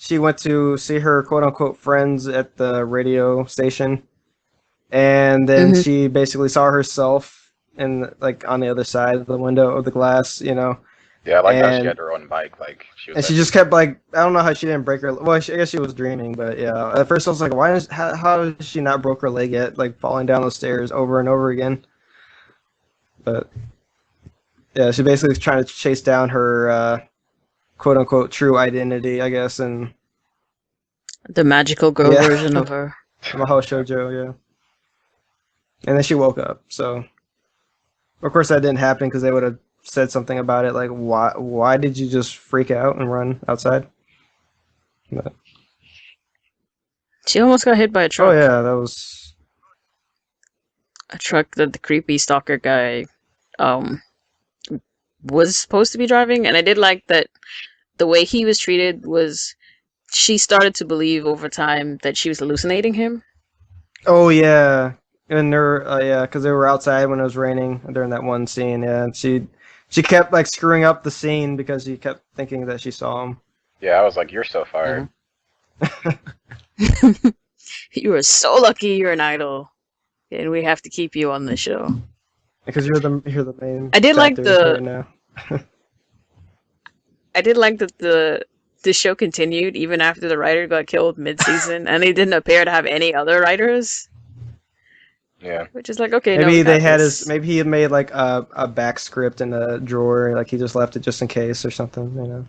she went to see her quote unquote friends at the radio station, and then she basically saw herself in like on the other side of the window of the glass, you know. Yeah, like how she And- had her own bike, like she was. And she just kept like, I don't know how she didn't break her. Well, I guess she was dreaming, but yeah. At first I was like, how has she not broke her leg yet? Like falling down the stairs over and over again. But yeah, she basically was trying to chase down her quote unquote true identity, I guess, and The magical girl Yeah. version of her. Mahou Shoujo, yeah. And then she woke up. So of course that didn't happen because they would have said something about it, like why did you just freak out and run outside? But, She almost got hit by a truck. oh yeah, that was A truck that the creepy stalker guy was supposed to be driving, and I did like that the way he was treated was she started to believe over time that she was hallucinating him. Oh yeah, and they're yeah, because they were outside when it was raining during that one scene. Yeah, and she kept like screwing up the scene because she kept thinking that she saw him. Yeah, I was like, you're so fired. You are so lucky you're an idol, and we have to keep you on the show. Because you're the main. I did like character right now. I did like that the show continued even after the writer got killed mid-season, and they didn't appear to have any other writers. Yeah. Which is like, okay, Maybe no, they had maybe he had made like a back script in a drawer, like he just left it just in case or something, you know.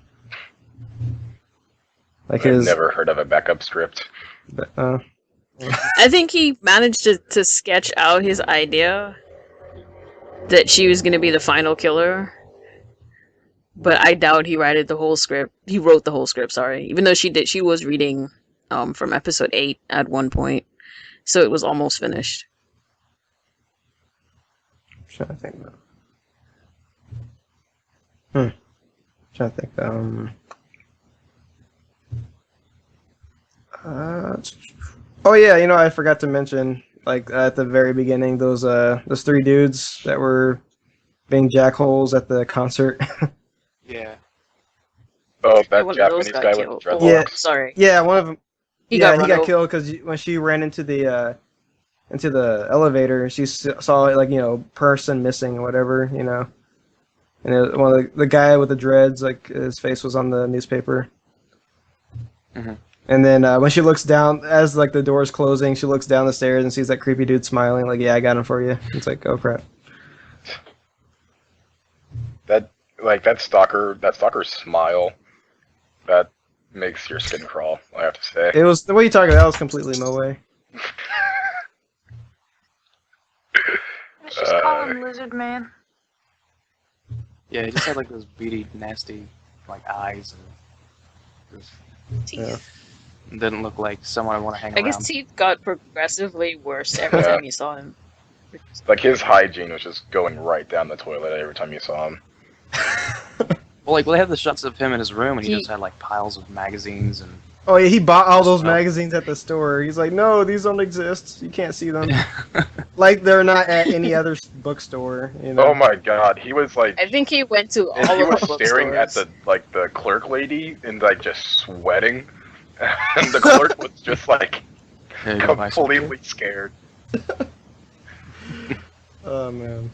Like I've his. never heard of a backup script. I think he managed to sketch out his idea that she was going to be the final killer, but I doubt he wrote the whole script. He wrote the whole script, sorry. Even though she was reading from episode 8 at one point, so it was almost finished. Trying to think. Trying to think. Oh yeah, you know, I forgot to mention, like at the very beginning, those 3 dudes that were being jackholes at the concert. Yeah. Oh, that One of those Japanese got guy with killed. dreadlocks. Yeah. Sorry. Yeah, one of them. He yeah, got he run got over. killed because when she ran into the elevator, she saw like person missing or whatever, and one of the guy with the dreads, like his face was on the newspaper. Mhm. And then when she looks down, as like the door's closing, she looks down the stairs and sees that creepy dude smiling, like, "Yeah, I got him for you." It's like, oh crap. That stalker smile, that makes your skin crawl, I have to say. It was the way you talk about that was completely Moe. Let's just call him Lizard Man. Yeah, he just had like those beady, nasty, like eyes, and Teeth. just didn't look like someone I want to hang Like around. his teeth got progressively worse every Yeah. time you saw him. Like his hygiene was just going right down the toilet every time you saw him. Well, like, they had the shots of him in his room, and he He- just had like piles of magazines and. Oh yeah, he bought all those Well- magazines at the store. He's like, "No, these don't exist. You can't see them." Like they're not at any other bookstore. Oh my god, he was like, I think he went to and all he of was the staring at bookstores. the clerk lady and like just sweating, and the clerk was just like There you go, my son. completely scared. Oh man.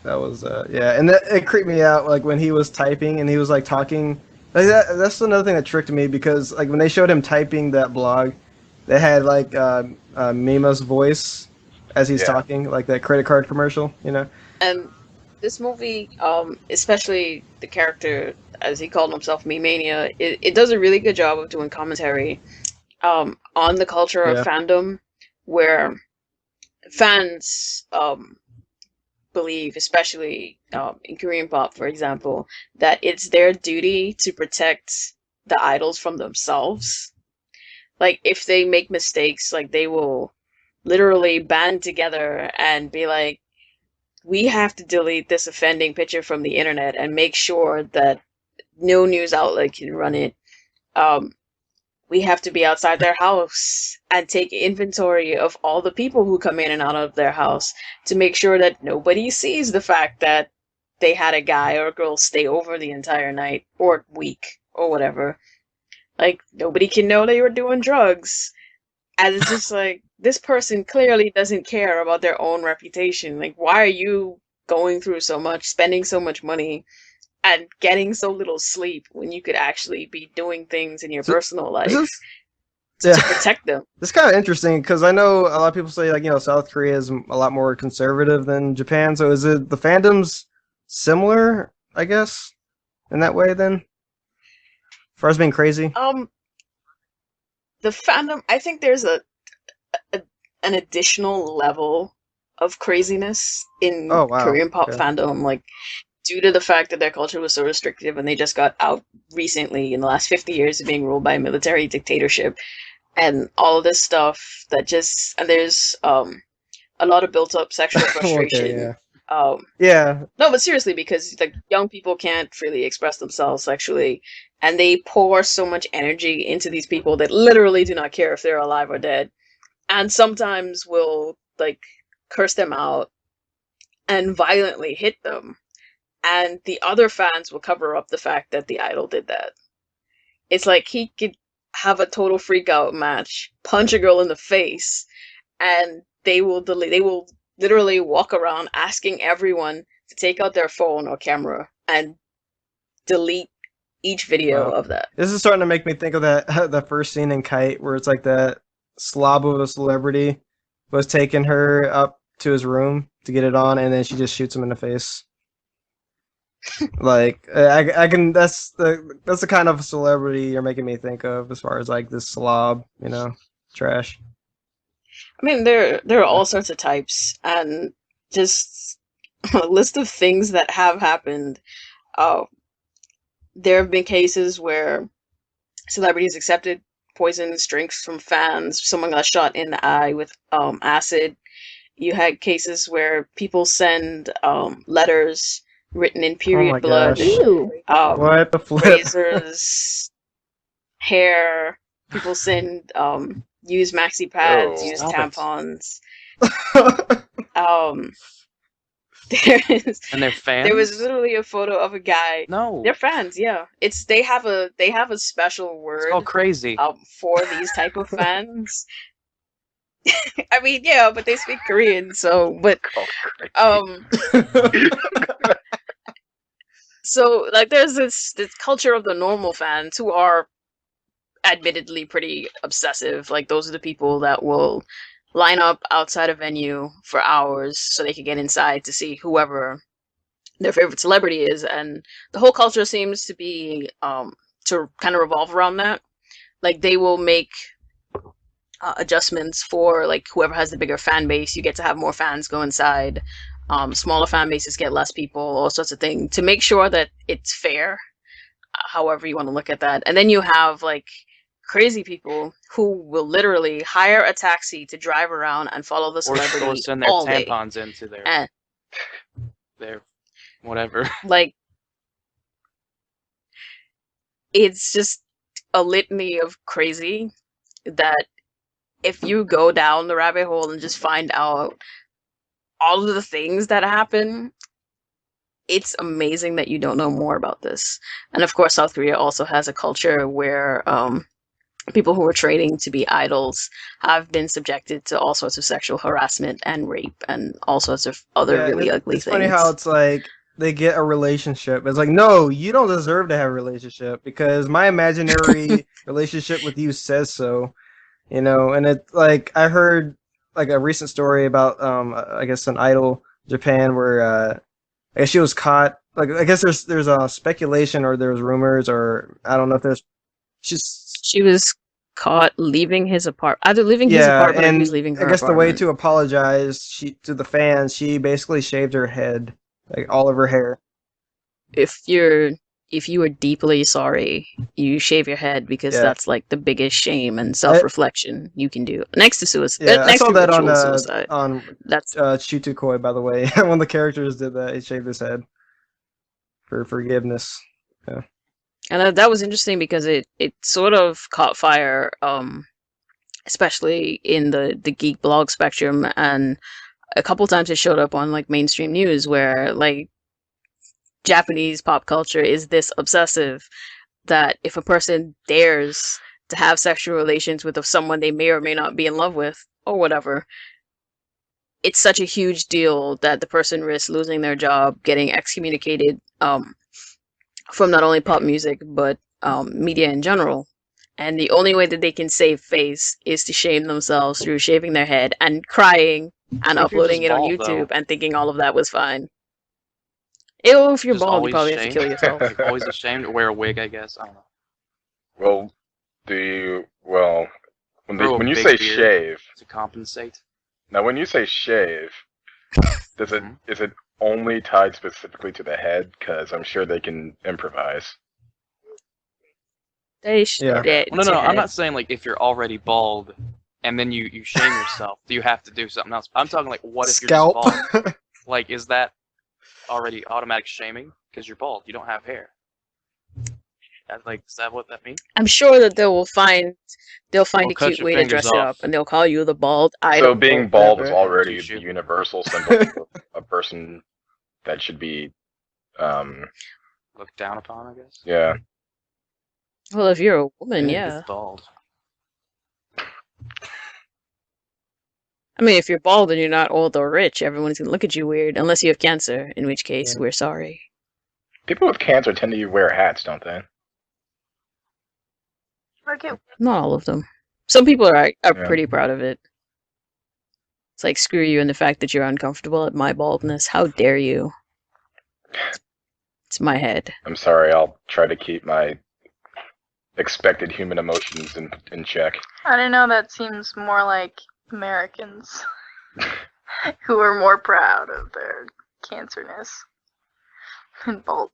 That was yeah, and it creeped me out like when he was typing and he was like talking. Like that's another thing that tricked me because like when they showed him typing that blog, they had like Mima's voice as he's Yeah. talking, like that credit card commercial, And this movie, especially the character, as he called himself, Me Mania, it does a really good job of doing commentary on the culture of Yeah. fandom, where fans believe, especially in Korean pop, for example, that it's their duty to protect the idols from themselves. Like, if they make mistakes, like, they will literally band together and be like, we have to delete this offending picture from the internet and make sure that no news outlet can run it. We have to be outside their house and take inventory of all the people who come in and out of their house to make sure that nobody sees the fact that they had a guy or a girl stay over the entire night or week or whatever. Like, nobody can know they were doing drugs. And it's just like, this person clearly doesn't care about their own reputation. Like, why are you going through so much, spending so much money, and getting so little sleep when you could actually be doing things in your personal life Yeah. to protect them? It's kind of interesting because I know a lot of people say like South Korea is a lot more conservative than Japan. So is it the fandoms similar? I guess in that way then, as far as being crazy. The fandom, I think there's an additional level of craziness in Oh, wow. Korean pop Okay. fandom, like, due to the fact that their culture was so restrictive and they just got out recently in the last 50 years of being ruled by a military dictatorship and all of this stuff that just, and there's a lot of built up sexual frustration. Okay, yeah. Yeah. No, but seriously, because like young people can't freely express themselves sexually, and they pour so much energy into these people that literally do not care if they're alive or dead, and sometimes will like curse them out and violently hit them, and the other fans will cover up the fact that the idol did that. It's like he could have a total freak out match, punch a girl in the face, and they will literally walk around asking everyone to take out their phone or camera and delete each video Wow. of that. This is starting to make me think of that first scene in Kite where it's like that slob of a celebrity was taking her up to his room to get it on, and then she just shoots him in the face. Like I can that's the kind of celebrity you're making me think of as far as like this slob, trash. I mean, there are all sorts of types, and just a list of things that have happened. There have been cases where celebrities accepted poisonous drinks from fans. Someone got shot in the eye with acid. You had cases where people send letters written in period my blood, gosh. What the flip? razors, hair. People send used maxi pads, Oh, used stop it. tampons. And they're fans? There was literally a photo of a guy. No. They're fans, yeah. They have a special It's word called crazy. for these type of fans. I mean, yeah, but they speak Korean, so so like there's this culture of the normal fans who are admittedly pretty obsessive. Like those are the people that will line up outside a venue for hours so they can get inside to see whoever their favorite celebrity is, and the whole culture seems to be to kind of revolve around that. Like they will make adjustments for like whoever has the bigger fan base. You get to have more fans go inside. Smaller fan bases get less people, all sorts of things to make sure that it's fair. However you want to look at that, and then you have like crazy people who will literally hire a taxi to drive around and follow the celebrity or send their all day. tampons into their whatever. Like it's just a litany of crazy that if you go down the rabbit hole and just find out all of the things that happen, it's amazing that you don't know more about this. And of course, South Korea also has a culture where people who are training to be idols have been subjected to all sorts of sexual harassment and rape and all sorts of other really ugly it's things. Funny how it's like they get a relationship. It's like, no, you don't deserve to have a relationship because my imaginary relationship with you says so. You know, and it's like I heard like a recent story about I guess an idol Japan where I guess she was caught. Like I guess there's a speculation or there's rumors or I don't know if there's she was caught leaving his apartment. Either leaving his apartment or he was leaving her I guess apartment. the way to apologize to the fans, she basically shaved her head, like all of her hair. If you are deeply sorry, you shave your head because that's like the biggest shame and self-reflection you can do next to suicide. Yeah, I saw that on suicide. That's Chutukoi, by the way. One of the characters did that. He shaved his head for forgiveness. Yeah. And that was interesting because it sort of caught fire, especially in the geek blog spectrum, and a couple times it showed up on like mainstream news where like Japanese pop culture is this obsessive that if a person dares to have sexual relations with someone they may or may not be in love with or whatever, it's such a huge deal that the person risks losing their job, getting excommunicated from not only pop music but media in general. And the only way that they can save face is to shame themselves through shaving their head and crying and uploading it on YouTube and thinking all of that was fine. If you're bald, you probably have to kill yourself. Like, always ashamed to wear a wig, I guess. I don't know. When you say shave to compensate. Now, when you say shave, is it only tied specifically to the head? Because I'm sure they can improvise. No, I'm not saying like if you're already bald and then you shame yourself, do you have to do something else? I'm talking like what if you're just bald? Like, is that already automatic shaming because you're bald? You don't have hair. Is that what that means? I'm sure that they'll find a cute way to dress it up, and they'll call you the bald idol. So being bald is already the universal symbol of a person that should be looked down upon, I guess. Yeah. Well, if you're a woman, yeah. It's bald. I mean, if you're bald and you're not old or rich, everyone's gonna look at you weird, unless you have cancer, in which case, we're sorry. People with cancer tend to wear hats, don't they? Not all of them. Some people are pretty proud of it. It's like, screw you and the fact that you're uncomfortable at my baldness. How dare you? It's my head. I'm sorry, I'll try to keep my expected human emotions in check. I don't know, that seems more like Americans who are more proud of their cancerness and bald.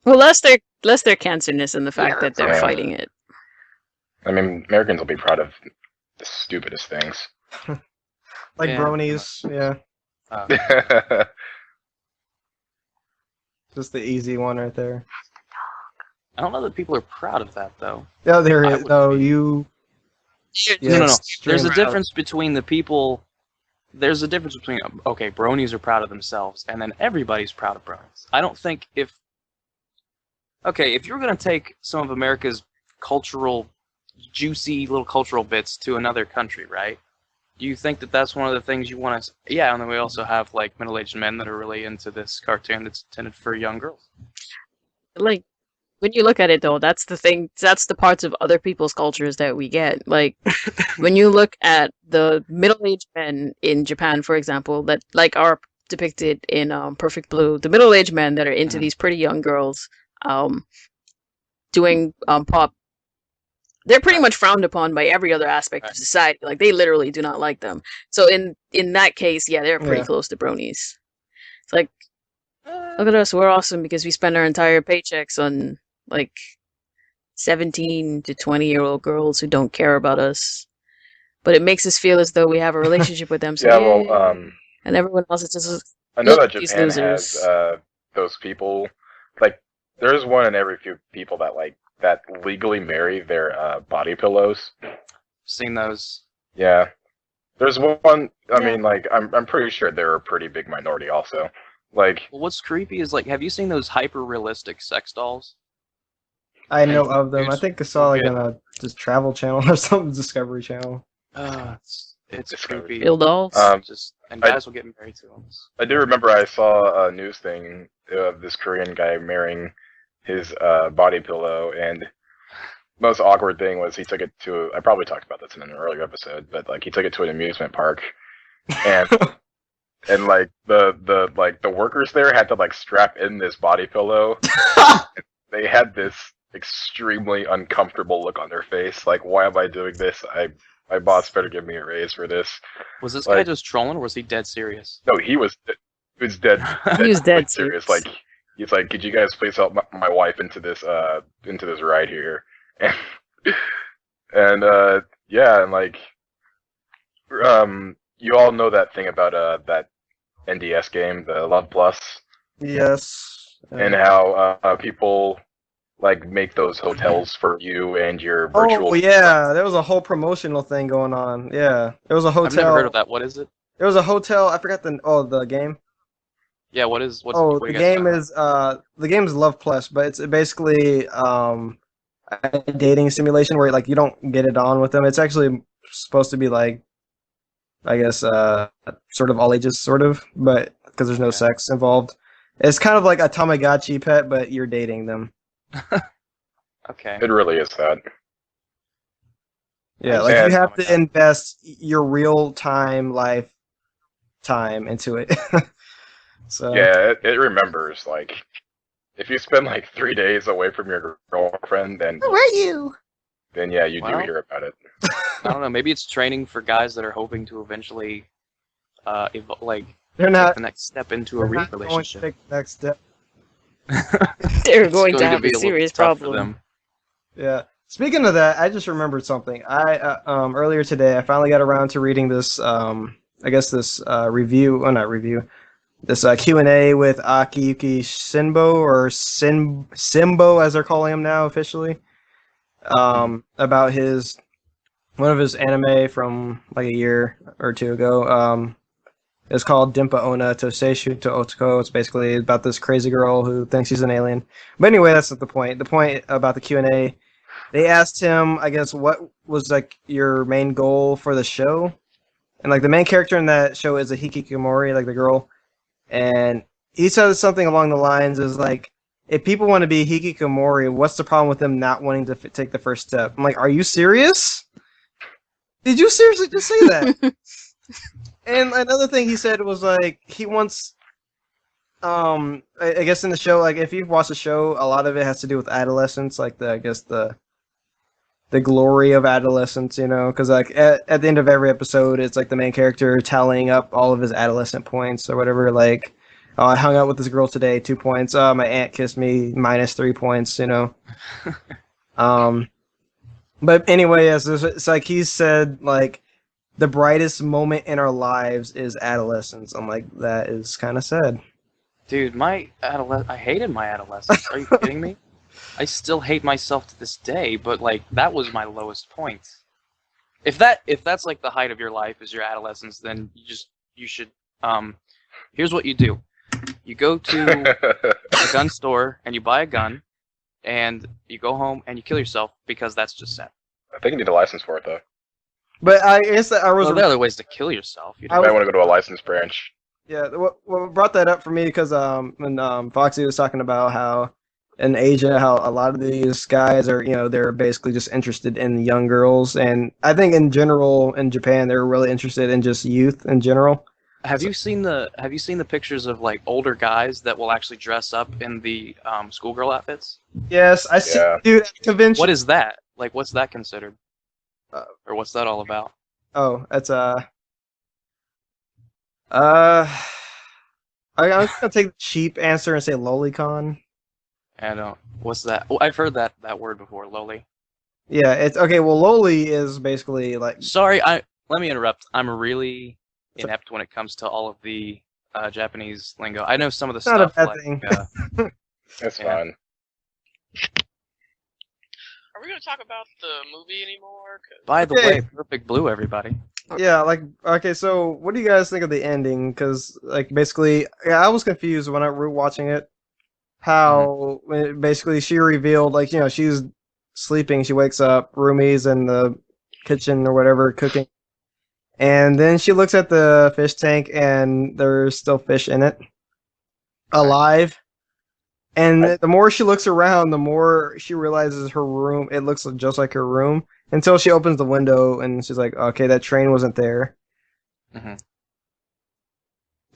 Well, less their cancerness and the fact that they're fighting it. I mean, Americans will be proud of the stupidest things. Like bronies, yeah. Just the easy one right there. I don't know that people are proud of that, though. Yeah, there is. No, you... No. There's a difference between the people there's a difference between, okay, bronies are proud of themselves, and then everybody's proud of bronies. I don't think if you're going to take some of America's juicy little cultural bits to another country, right? Do you think that that's one of the things you want to... Yeah, and then we also have, like, middle-aged men that are really into this cartoon that's intended for young girls. Like, when you look at it, though, that's the thing. That's the parts of other people's cultures that we get. Like, when you look at the middle-aged men in Japan, for example, that, like, are depicted in Perfect Blue, the middle-aged men that are into these pretty young girls doing pop, they're pretty much frowned upon by every other aspect of society. Like, they literally do not like them. So in that case, yeah, they're pretty close to bronies. It's like, look at us, we're awesome because we spend our entire paychecks on, like, 17 to 20-year-old girls who don't care about us. But it makes us feel as though we have a relationship with them. So Yeah, well, and everyone else is just... I know that these Japan losers. has those people, like, there's one in every few people that, like, that legally marry their body pillows. Seen those. Yeah. There's one, I mean, like, I'm pretty sure they're a pretty big minority also. Like... Well, what's creepy is, like, have you seen those hyper-realistic sex dolls? I know of them. I think I saw like on a just Travel Channel or something, Discovery Channel. It's creepy. Real dolls. And guys will get married to them. I do remember I saw a news thing of this Korean guy marrying his body pillow, and most awkward thing was he took it to... I probably talked about this in an earlier episode, but like he took it to an amusement park, and and like the workers there had to like strap in this body pillow. They had this extremely uncomfortable look on their face. Like, why am I doing this? My boss better give me a raise for this. Was this guy just trolling, or was he dead serious? No, he was dead. He was dead serious. serious. Like, he's like, could you guys please help my wife into this ride here? And yeah, and like, you all know that thing about that NDS game, the Love Plus. Yes. And how people like make those hotels for you and your virtual... Oh yeah, there was a whole promotional thing going on. Yeah, there was a hotel. I've never heard of that. What is it? There was a hotel. I forgot the game. Yeah, what's the game is the game is Love Plus, but it's basically a dating simulation where like you don't get it on with them. It's actually supposed to be like, I guess, sort of all ages, sort of, but because there's no sex involved. It's kind of like a Tamagotchi pet, but you're dating them. Okay. It really is that. Yeah, like you have to invest your real time life time into it. So yeah, it remembers. Like, if you spend like 3 days away from your girlfriend, then Who are you? Then yeah, you do Well, hear about it. I don't know. Maybe it's training for guys that are hoping to eventually, they're not take the next step into a real relationship. Going to take the next step. They're going to to have be a a little serious tough for problem. them. Yeah. Speaking of that, I just remembered something. I earlier today I finally got around to reading this review, well not review, this Q&A with Akiyuki Sinbo or Simbo as they're calling him now officially, about one of his anime from like a year or two ago. It's called Dimpa Ona Toseishu to Otoko. It's basically about this crazy girl who thinks she's an alien. But anyway, that's not the point. The point about the Q&A, they asked him, I guess, what was like your main goal for the show? And like the main character in that show is a hikikomori, like the girl. And he says something along the lines is like, if people want to be hikikomori, what's the problem with them not wanting to take the first step? I'm like, are you serious? Did you seriously just say that? And another thing he said was like he wants, I guess in the show, like if you've watched the show, a lot of it has to do with adolescence, like the glory of adolescence, you know, because like at the end of every episode, it's like the main character tallying up all of his adolescent points or whatever. Like, oh, I hung out with this girl today, 2 points. Oh, my aunt kissed me, -3 points, you know. But anyway, yes, it's like he said, like, the brightest moment in our lives is adolescence. I'm like, that is kind of sad. Dude, I hated my adolescence. Are you kidding me? I still hate myself to this day, but like that was my lowest point. If that's like the height of your life is your adolescence, then you should. Here's what you do: you go to a gun store and you buy a gun, and you go home and you kill yourself because that's just sad. I think you need a license for it though. But I guess that I was. Well, there are other ways to kill yourself. You You know? might want to go to a licensed branch. Yeah, what brought that up for me because when Foxy was talking about how in Asia, how a lot of these guys are, they're basically just interested in young girls, and I think in general in Japan they're really interested in just youth in general. Have you seen the pictures of like older guys that will actually dress up in the schoolgirl outfits? Yes, I see. Yeah. Dude, at a convention. What is that? Like, what's that considered? Or what's that all about? Oh, that's I'm just gonna take the cheap answer and say lolicon. And what's that? Oh, I've heard that word before, loli. Yeah, it's okay. Well, loli is basically like. Sorry, let me interrupt. I'm really inept when it comes to all of the Japanese lingo. I know some of the Not a stuff. bad Like, thing. That's Yeah. fine. Are we gonna talk about the movie anymore? 'Cause- by the Okay. way, Perfect Blue, everybody. Yeah, like okay. So, what do you guys think of the ending? Because, like, basically, yeah, I was confused when I were watching it. How when basically she revealed, like, she's sleeping. She wakes up. Rumi's in the kitchen or whatever cooking, and then she looks at the fish tank, and there's still fish in it, alive. And the more she looks around, the more she realizes her room. It looks just like her room until she opens the window and she's like, "Okay, that train wasn't there." hmm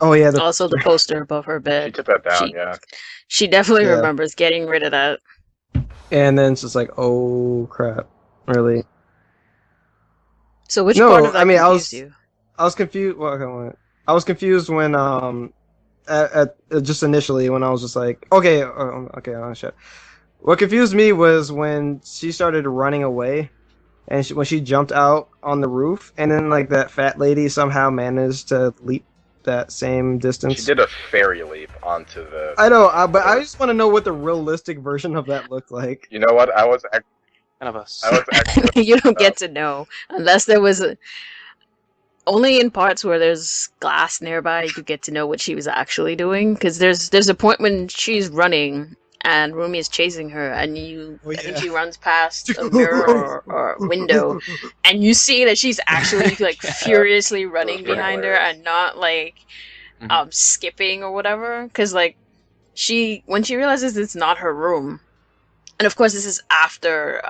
Oh yeah, Also, the poster above her She bed. took that down, She- yeah. She definitely Yeah. remembers getting rid of that. and then it's just like, "Oh crap, really?" So which No, part of that I mean, I confused was- you? I was confused. Well, okay, wait. I was confused when at just initially when I was just like, okay, oh shit. What confused me was when she started running away, and when she jumped out on the roof, and then like that fat lady somehow managed to leap that same distance. She did a fairy leap onto the. I know, but I just want to know what the realistic version of that looked like. You know what? I was Kind of a. actually. You don't get to know unless there was only in parts where there's glass nearby you get to know what she was actually doing, because there's a point when she's running and Rumi is chasing her, and I think she runs past a mirror or a window, and you see that she's actually like furiously running pretty behind her hilarious. and not like Mhm. skipping or whatever, because like when she realizes it's not her room, and of course this is after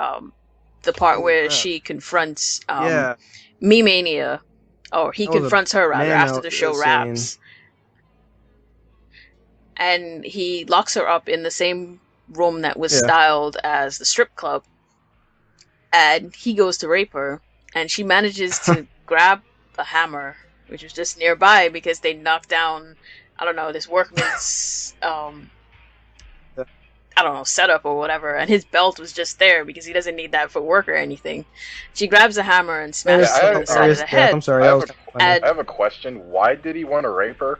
the part Holy where crap. she confronts Yeah, Me-Mania, or he That was a confronts her rather after man-out the show scene. wraps. And he locks her up in the same room that was Yeah. styled as the strip club. And he goes to rape her, and she manages to grab a hammer, which was just nearby because they knocked down, I don't know, this workman's I don't know, setup or whatever, and his belt was just there because he doesn't need that for work or anything. She grabs a hammer and smashes Yeah, I him have in a the side of the I'm head. sorry, I that have was a- funny. And I have a question. Why did he want to rape her?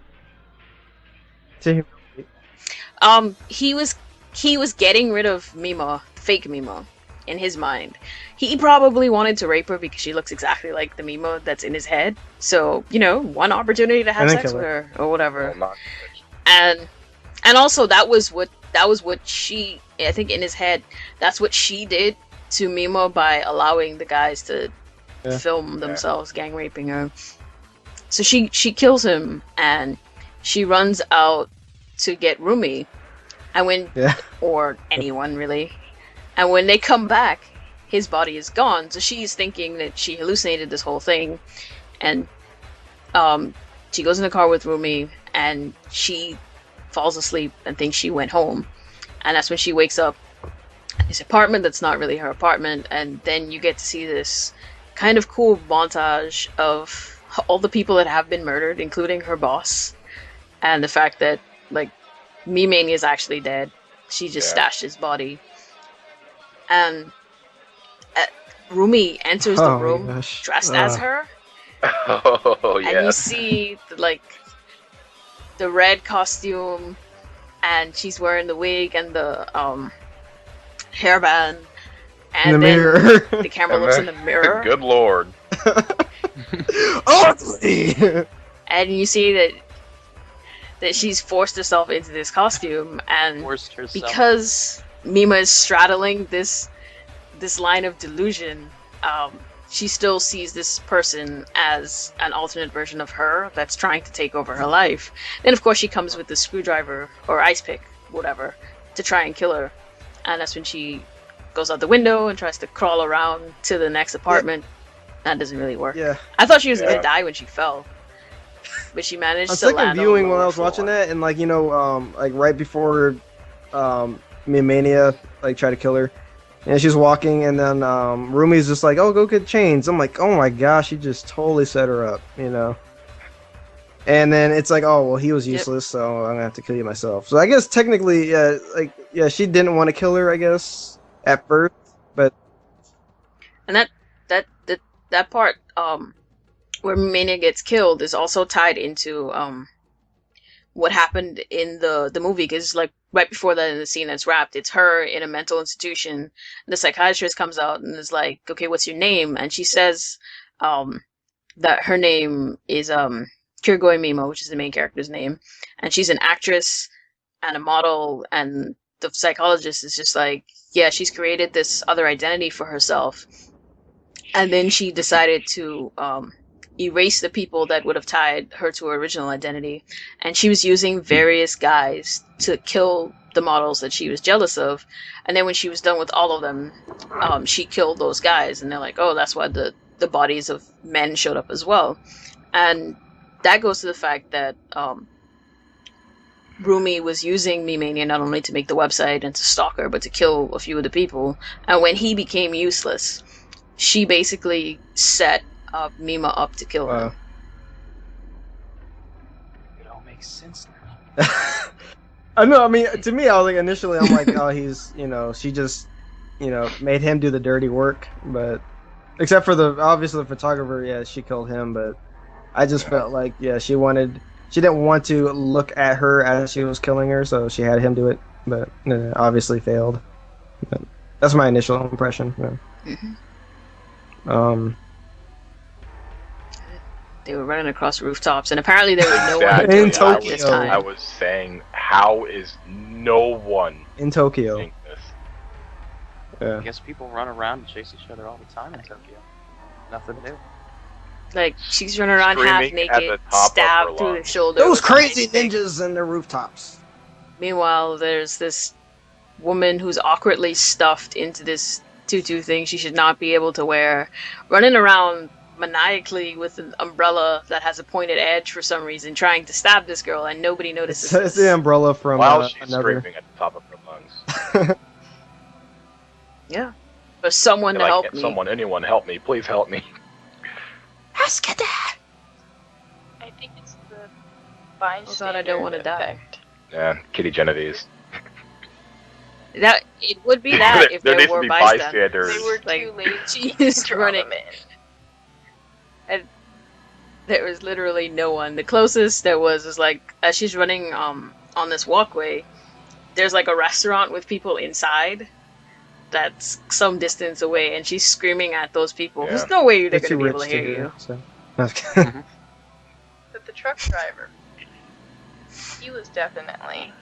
he was getting rid of Mima, fake Mima, in his mind. He probably wanted to rape her because she looks exactly like the Mima that's in his head. So, one opportunity to have And then sex kill with her. her or whatever. Well, not. And also that was what she, I think in his head, that's what she did to Mima by allowing the guys to Yeah. film themselves gang raping her. So she kills him and she runs out to get Rumi. And Yeah. or anyone really. And when they come back, his body is gone. So she's thinking that she hallucinated this whole thing. And she goes in the car with Rumi and she falls asleep and thinks she went home. And that's when she wakes up in this apartment that's not really her apartment. And then you get to see this kind of cool montage of all the people that have been murdered, including her boss. And the fact that, like, Me-Mania is actually dead. She just Yeah. stashed his body. And Rumi enters the Oh my room gosh. dressed as Ugh. her. Oh And yeah. you see, the red costume, and she's wearing the wig and the hairband. And In the then mirror. the camera looks in the mirror. Good lord. Ugly! and you see that she's forced herself into this costume, and Forced herself. because Mima is straddling this line of delusion, she still sees this person as an alternate version of her that's trying to take over her life. Then, of course, she comes with the screwdriver or ice pick, whatever, to try and kill her. And that's when she goes out the window and tries to crawl around to the next apartment. That doesn't really work. Yeah. I thought she was gonna die when she fell, but she managed On to land second on the viewing when I lower was watching floor. that, and like like right before Mania like tried to kill her, and she's walking, and then Rumi's just like, "Oh, go get chains." I'm like, "Oh my gosh, he just totally set her up," And then it's like, "Oh well, he was useless, so I'm gonna have to kill you myself." So I guess technically, she didn't want to kill her, I guess, at first, but And that part where Mania gets killed is also tied into what happened in the movie, because like right before that, in the scene that's wrapped, it's her in a mental institution. The psychiatrist comes out and is like, "Okay, what's your name?" And she says that her name is Kirigoi Mimo, which is the main character's name, and she's an actress and a model. And the psychologist is just like, yeah, she's created this other identity for herself, and then she decided to erase the people that would have tied her to her original identity, and she was using various guys to kill the models that she was jealous of. And then when she was done with all of them, she killed those guys, and they're like, oh, that's why the bodies of men showed up as well. And that goes to the fact that Rumi was using Mimania not only to make the website and to stalk her, but to kill a few of the people. And when he became useless, she basically set Mima up to kill him. It all makes sense now. I know. I mean, to me, I was like initially, I'm like, oh, he's, she just, made him do the dirty work. But except for obviously the photographer, yeah, she killed him. But I just felt like, yeah, she didn't want to look at her as she was killing her, so she had him do it. But obviously failed. But that's my initial impression. Yeah. Mm-hmm. They were running across rooftops, and apparently there was no one In in Tokyo this Tokyo. I time. was saying, how is no one In Tokyo. doing this? Yeah. I guess people run around and chase each other all the time in Tokyo. Nothing new. Like, she's running around half Screaming at the naked, top of her stabbed through the lungs. shoulder. Those with a crazy stick. ninjas and their rooftops. Meanwhile, there's this woman who's awkwardly stuffed into this tutu thing she should not be able to wear, running around maniacally with an umbrella that has a pointed edge for some reason, trying to stab this girl, and nobody notices. It's the umbrella from While she's another. screaming at the top of her lungs. Yeah. For someone to Like, help me. someone, anyone, help me. Please help me. I think it's the bystander. Oh god, I don't want to die. effect. Yeah, Kitty Genovese. That it would be that if there there needs to were be bystanders. bystanders. They were Like, too late she is to draw running. them in. And there was literally no one. The closest there was like as she's running on this walkway, there's like a restaurant with people inside that's some distance away, and she's screaming at those people. Yeah. There's no way they're They're gonna too be able to rich hear do, you. so. But the truck driver, he was definitely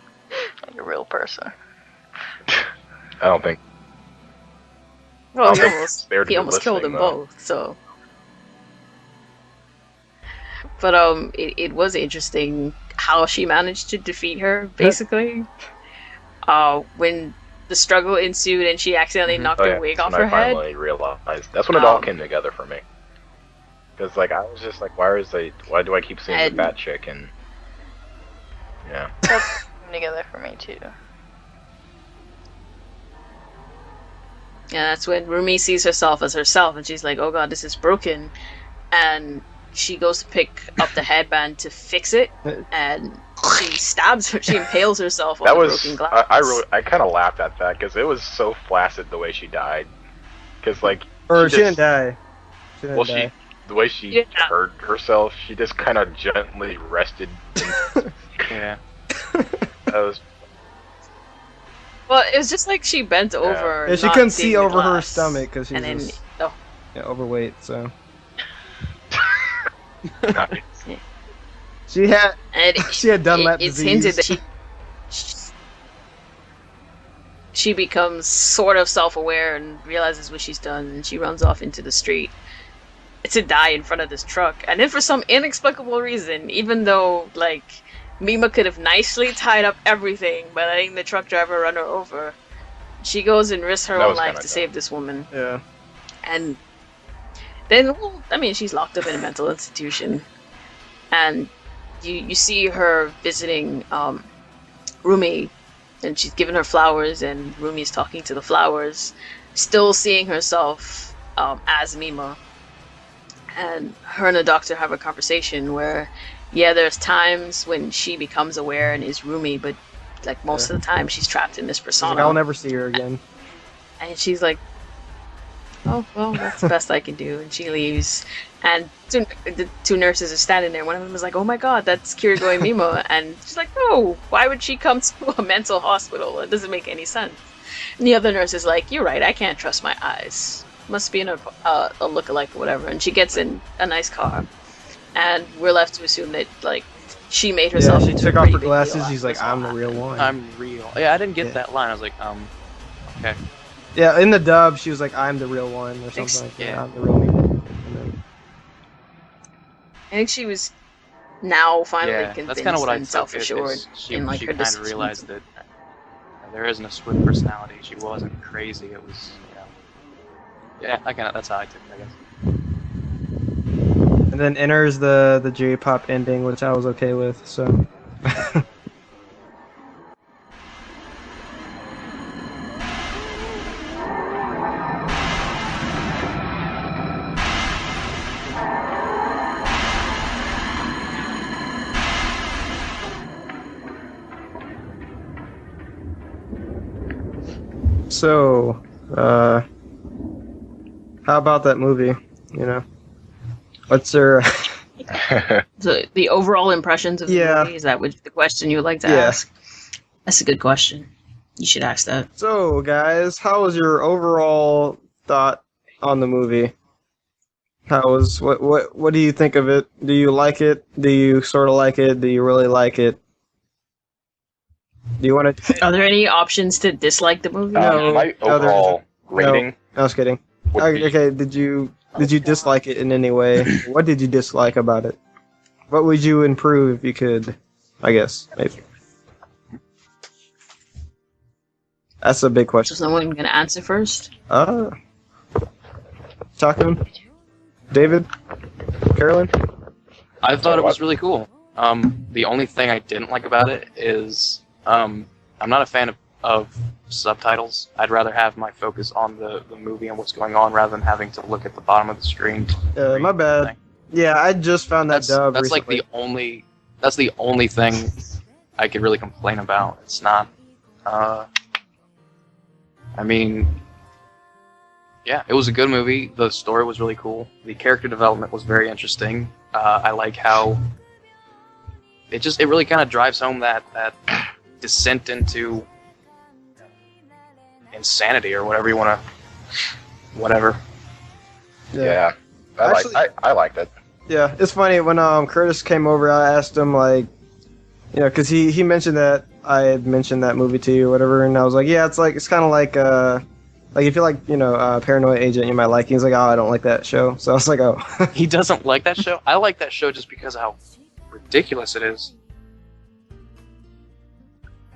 like a real person. I don't think. Well, he spared he her almost killed them listening, though. both. So, but it was interesting how she managed to defeat her. Basically, when the struggle ensued and she accidentally knocked her wig off when her I head. finally realized. That's when it all came together for me. Because like I was just like, why do I keep seeing the And- fat chick? And yeah, That's came together for me too. Yeah, that's when Rumi sees herself as herself, and she's like, "Oh God, this is broken," and she goes to pick up the headband to fix it, and she stabs her. She impales herself on that the was broken glass. I kind of laughed at that because it was so flaccid the way she died. Because like Or she she didn't just- die. She didn't Well, die. the way she Yeah. hurt herself, she just kind of gently rested. Yeah. That was Well, it was just like she bent over. Yeah, she not couldn't seeing see the over her glass. stomach because she's And then, just oh, overweight. So nice. She had And she had Dunlap it's disease. hinted that she becomes sort of self-aware and realizes what she's done, and she runs off into the street to die in front of this truck. And then for some inexplicable reason, even though like Mima could have nicely tied up everything by letting the truck driver run her over, she goes and risks her That own was life kinda to dumb. save this woman. Yeah. And then, well, I mean, she's locked up in a mental institution, and you see her visiting Rumi, and she's giving her flowers, and Rumi's talking to the flowers, still seeing herself as Mima. And her and the doctor have a conversation where, yeah, there's times when she becomes aware and is Rumi, but like most of the time she's trapped in this She's persona. like, I'll never see her again. And she's like, oh, well, that's the best I can do. And she leaves. And the two nurses are standing there. One of them is like, oh my god, that's Kirigoi Mima. And she's like, no, why would she come to a mental hospital? It doesn't make any sense. And the other nurse is like, you're right, I can't trust my eyes. Must be in a lookalike or whatever. And she gets in a nice car. And we're left to assume that, like, she made herself Yeah, she into took a off pretty her big glasses. deal She's after like, this I'm all the real happened. one. I'm real. Yeah, I didn't get Yeah. that line. I was like, okay. Yeah, in the dub, she was like, I'm the real one, or something like that. Yeah. I'm the real me. And then, I think she was now finally Yeah, convinced that's kind of what I and took. self-assured She in like her kind of decisions. realized that there isn't a split personality. She wasn't crazy. It was, yeah. That's how I took it, I guess. and then enters the J-pop ending, which I was okay with, so. So, how about that movie? You know, what's your So the overall impressions of the Yeah. movie, is that the question you would like to Yeah. ask? That's a good question. You should ask that. so, guys? How was your overall thought on the movie? How was what do you think of it? Do you like it? Do you sort of like it? Do you really like it? Do you want to? Are there any options to dislike the movie? No. My no, there overall rating I was kidding. would be Okay, did you dislike it in any way? What did you dislike about it? What would you improve if you could? I guess maybe. That's a big So question. someone gonna answer first? Talking, David, Carolyn. I thought it what? was really cool. The only thing I didn't like about it is I'm not a fan of subtitles. I'd rather have my focus on the movie and what's going on rather than having to look at the bottom of the screen. to read My bad. everything. Yeah, I just found that dub That's like recently. that's the only thing I could really complain about. It's not. I mean, yeah, it was a good movie. The story was really cool. The character development was very interesting. I like how it really kind of drives home that descent into insanity or whatever you want to, whatever. yeah. Actually- I liked it. Yeah, it's funny when Curtis came over. I asked him because he mentioned that I had mentioned that movie to you or whatever, and I was like, yeah, it's kind of like if you like Paranoid Agent, you might like it. He's like, oh, I don't like that show. So I was like, oh. He doesn't like that show. I like that show just because of how ridiculous it is.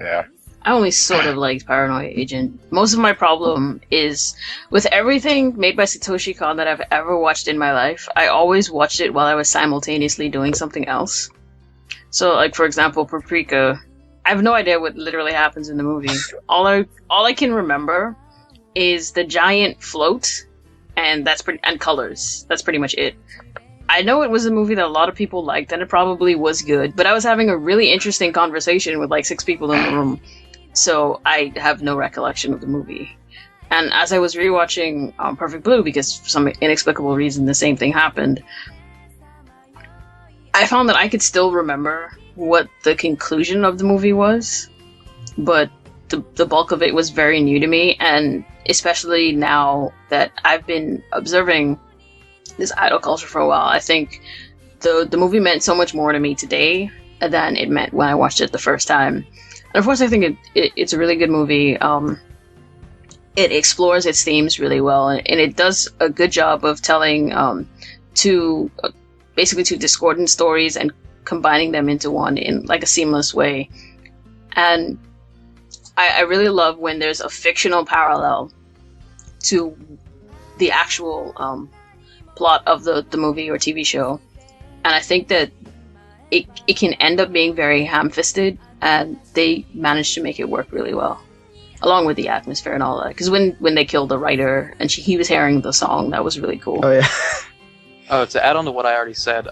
Yeah. I only sort of liked Paranoid Agent. Most of my problem is with everything made by Satoshi Kon that I've ever watched in my life, I always watched it while I was simultaneously doing something else. So, like, for example, Paprika, I have no idea what literally happens in the movie. All I can remember is the giant float, and and colors. That's pretty much it. I know it was a movie that a lot of people liked, and it probably was good, but I was having a really interesting conversation with like 6 people in the room, so I have no recollection of the movie. And as I was rewatching Perfect Blue, because for some inexplicable reason the same thing happened, I found that I could still remember what the conclusion of the movie was, but the bulk of it was very new to me, and especially now that I've been observing this idol culture for a while, I think the movie meant so much more to me today than it meant when I watched it the first time. And of course, I think it's a really good movie. It explores its themes really well, and it does a good job of telling basically two discordant stories and combining them into one in like a seamless way. And I really love when there's a fictional parallel to the actual plot of the movie or TV show. And I think that it can end up being very ham-fisted, and they managed to make it work really well, along with the atmosphere and all that. Because when they killed the writer and he was hearing the song, that was really cool. Oh yeah. To add on to what I already said,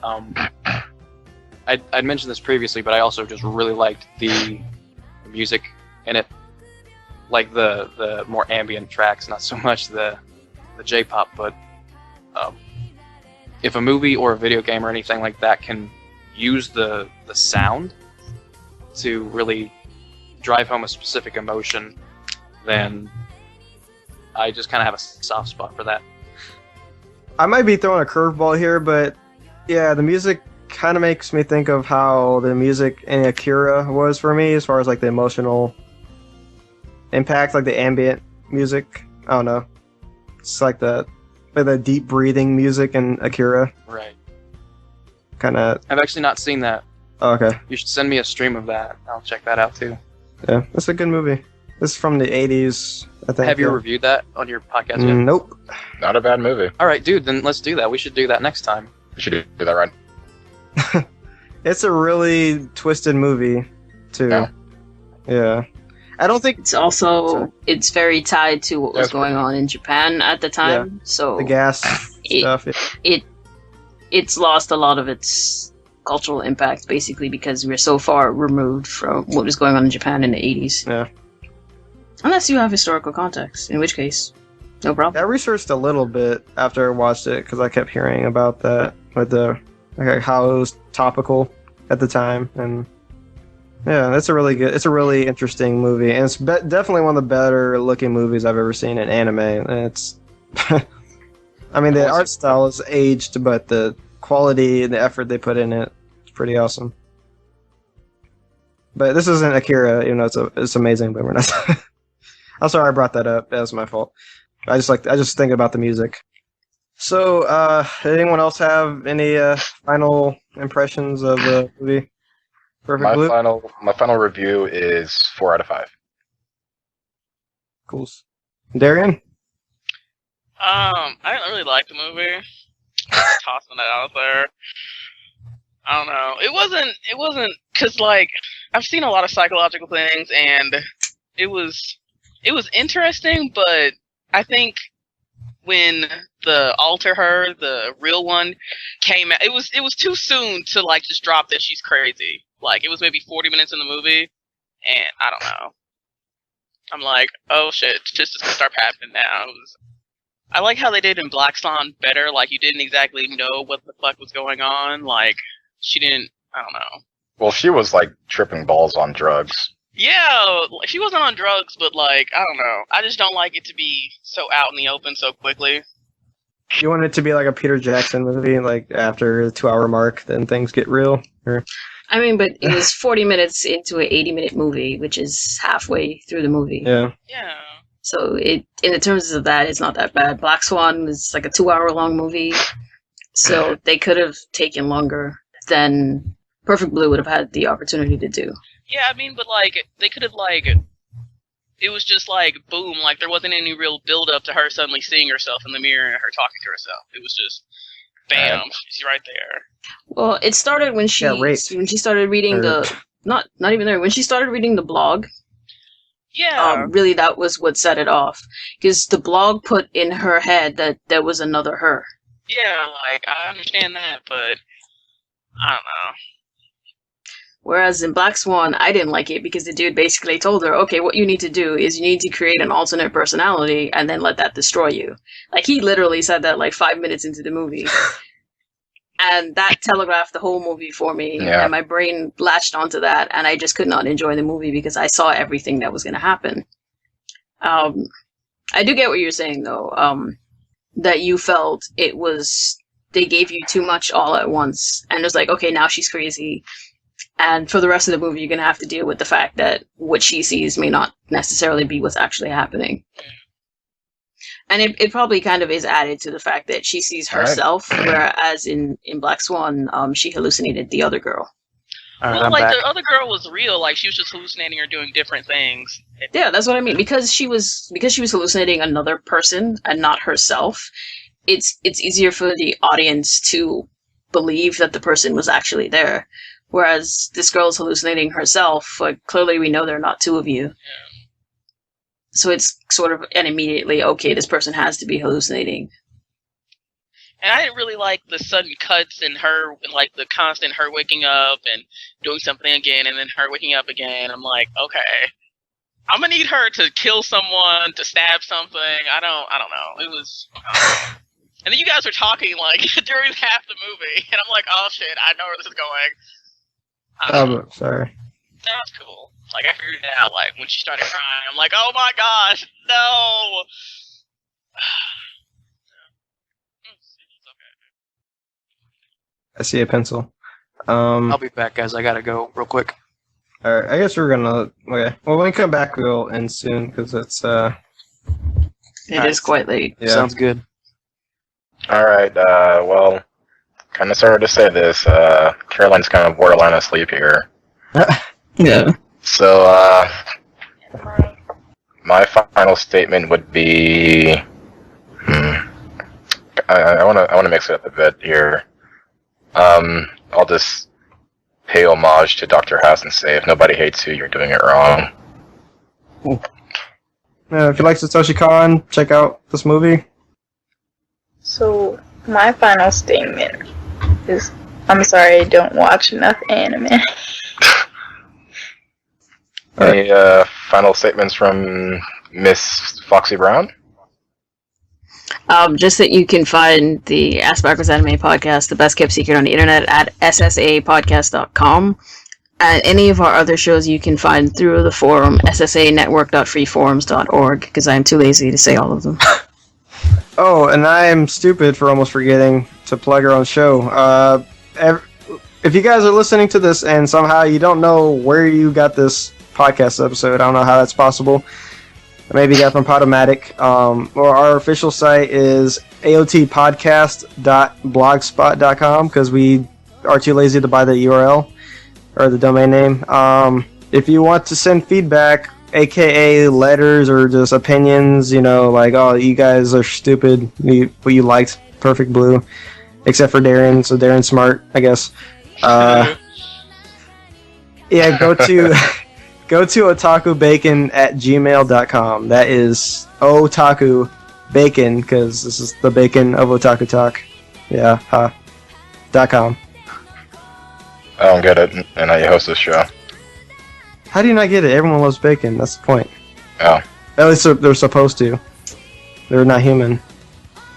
I'd mentioned this previously, but I also just really liked the music in it, like the more ambient tracks, not so much the J-pop. But if a movie or a video game or anything like that can use the sound to really drive home a specific emotion, then I just kind of have a soft spot for that. I might be throwing a curveball here, but yeah, the music kind of makes me think of how the music in Akira was for me, as far as like the emotional impact, like the ambient music. I don't know. It's like the deep breathing music in Akira. Right. Kind of. I've actually not seen that. Oh, okay. You should send me a stream of that. I'll check that out too. Yeah, it's a good movie. This is from the 80s, I think. Have you reviewed that on your podcast yet? Nope. Not a bad movie. Alright, dude, then let's do that. We should do that next time. We should do that right. It's a really twisted movie, too. Yeah. Yeah. I don't think... It's very tied to what was going on in Japan at the time, so... The gas stuff. It's lost a lot of its cultural impact, basically, because we're so far removed from what was going on in Japan in the 80s. Yeah. Unless you have historical context, in which case, no problem. I researched a little bit after I watched it, because I kept hearing about that, with how it was topical at the time, and yeah, it's a really interesting movie, and it's definitely one of the better looking movies I've ever seen in anime. And it's, I mean, the art style is aged, but the quality and the effort they put in it is pretty awesome. But this isn't Akira, even though it's amazing, but we're not. I'm sorry I brought that up. That was my fault. I just think about the music. So, anyone else have any final impressions of the movie? Perfect Blue? My final review is 4 out of 5. Cool. Darian? I didn't really like the movie. Tossing that out there. I don't know. It wasn't because like I've seen a lot of psychological things, and it was interesting, but I think when the alter her, the real one, came out, it was too soon to like just drop that she's crazy. Like it was maybe 40 minutes in the movie, and I don't know. I'm like, oh shit, just gonna start happening now. I like how they did in Black Swan better. Like you didn't exactly know what the fuck was going on. Like she didn't. I don't know. Well, she was like tripping balls on drugs. Yeah, she wasn't on drugs, but like, I don't know. I just don't like it to be so out in the open so quickly. You want it to be like a Peter Jackson movie, like after the 2-hour mark, then things get real? Or... I mean, but it was 40 minutes into an 80-minute movie, which is halfway through the movie. Yeah. Yeah. So in the terms of that, it's not that bad. Black Swan was like a 2-hour-long movie, so they could have taken longer than Perfect Blue would have had the opportunity to do. Yeah, I mean, but like they could have like, it was just like boom, like there wasn't any real build up to her suddenly seeing herself in the mirror and her talking to herself. It was just bam, she's right there. Well, it started when she started reading the not even there when she started reading the blog. Yeah. Really, that was what set it off, because the blog put in her head that there was another her. Yeah, like I understand that, but I don't know. Whereas in Black Swan, I didn't like it because the dude basically told her, okay, what you need to do is you need to create an alternate personality and then let that destroy you. Like, he literally said that like 5 minutes into the movie. And that telegraphed the whole movie for me. Yeah. And my brain latched onto that, and I just could not enjoy the movie because I saw everything that was going to happen. I do get what you're saying, though, that you felt it was they gave you too much all at once, and it was like, okay, now she's crazy, and for the rest of the movie, you're gonna have to deal with the fact that what she sees may not necessarily be what's actually happening. And it probably kind of is added to the fact that she sees herself, whereas in Black Swan, she hallucinated the other girl. Well, like, the other girl was real. Like, she was just hallucinating or doing different things. Yeah, that's what I mean. Because she was hallucinating another person and not herself, it's easier for the audience to believe that the person was actually there. Whereas this girl's hallucinating herself, like, clearly we know there are not two of you. Yeah. So it's sort of, and immediately, okay, this person has to be hallucinating. And I didn't really like the sudden cuts and her, like the constant her waking up and doing something again and then her waking up again. I'm like, okay, I'm gonna need her to kill someone, to stab something. I don't know. It was, and then you guys were talking like during half the movie, and I'm like, oh shit, I know where this is going. Sorry. That was cool. Like, I figured it out, like, when she started crying. I'm like, oh my gosh, no! I see a pencil. I'll be back, guys. I gotta go real quick. Alright, I guess we're gonna... Okay. Well, when we come back, we'll end soon, because it's, It is quite late. Yeah. Sounds good. Alright, well, kind of sorry to say this, Caroline's kind of borderline asleep here. Yeah. So, my final statement would be... I wanna mix it up a bit here. I'll just pay homage to Dr. House and say, if nobody hates you, you're doing it wrong. if you like Satoshi Kon, check out this movie. So, my final statement is, I'm sorry I don't watch enough anime. Any final statements from Miss Foxy Brown? Just that you can find the Ass Backwards Anime Podcast, the best kept secret on the internet, at ssapodcast.com. And any of our other shows you can find through the forum, ssanetwork.freeforums.org, because I'm too lazy to say all of them. Oh, and I am stupid for almost forgetting to plug our own show. If you guys are listening to this and somehow you don't know where you got this podcast episode, I don't know how that's possible. Maybe you got it from Podomatic. Our official site is aotpodcast.blogspot.com because we are too lazy to buy the URL or the domain name. If you want to send feedback, aka letters or just opinions, like, oh, you guys are stupid, you liked Perfect Blue, except for Darren, so Darren's smart, I guess. Yeah, go to otakubacon@gmail.com. That is otaku bacon, because this is the bacon of Otaku Talk. Yeah, .com. I don't get it, and how you host this show. How do you not get it? Everyone loves bacon. That's the point. Oh. At least they're supposed to. They're not human.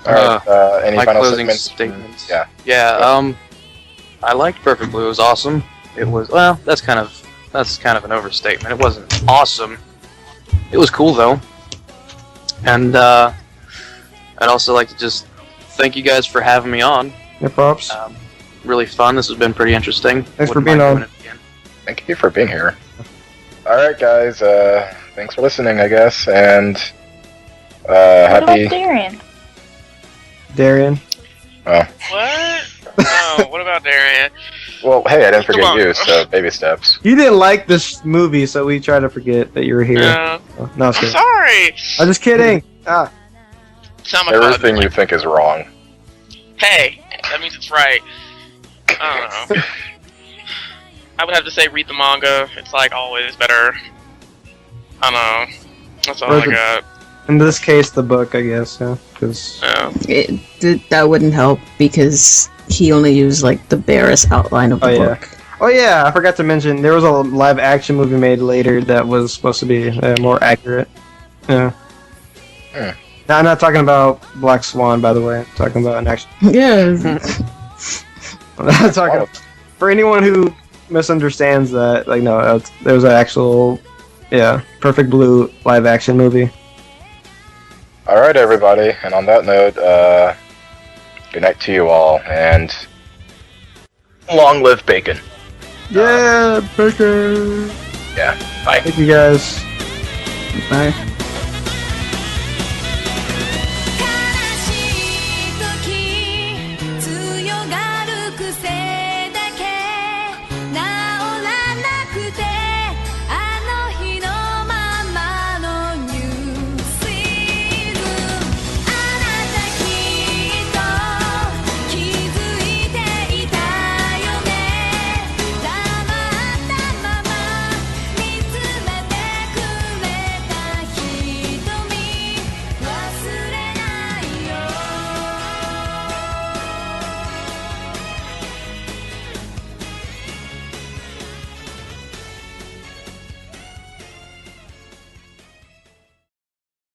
Alright, any My final closing statements? statements. Yeah. I liked Perfect Blue. It was awesome. It was, well, that's kind of an overstatement. It wasn't awesome. It was cool, though. And, I'd also like to just thank you guys for having me on. Yeah, props. Really fun. This has been pretty interesting. Thanks for Wouldn't being mind on. doing it again. Thank you for being here. Alright, guys, thanks for listening, I guess, and, What happy... about Darian? Darian. Oh. What? No, what about Darian? Well, hey, I didn't Come forget on. you, so baby steps. You didn't like this movie, so we try to forget that you were here. No. Oh, no, I was kidding. Sorry! I'm just kidding. It's not my Everything fault. you think is wrong. Hey, that means it's right. I don't know. I would have to say read the manga. It's like always better. I don't know. That's all I got. In this case, the book, I guess, yeah. Because Yeah. That wouldn't help because he only used like the barest outline of the book. Oh yeah, I forgot to mention there was a live action movie made later that was supposed to be more accurate. Yeah. Now, I'm not talking about Black Swan, by the way. I'm talking about an action. Yeah. I'm not talking for anyone who misunderstands that. Like, no, there was an actual, Perfect Blue live action movie. Alright, everybody, and on that note, Good night to you all, and long live bacon. Yeah, burger. Yeah, bye. Thank you guys. Bye.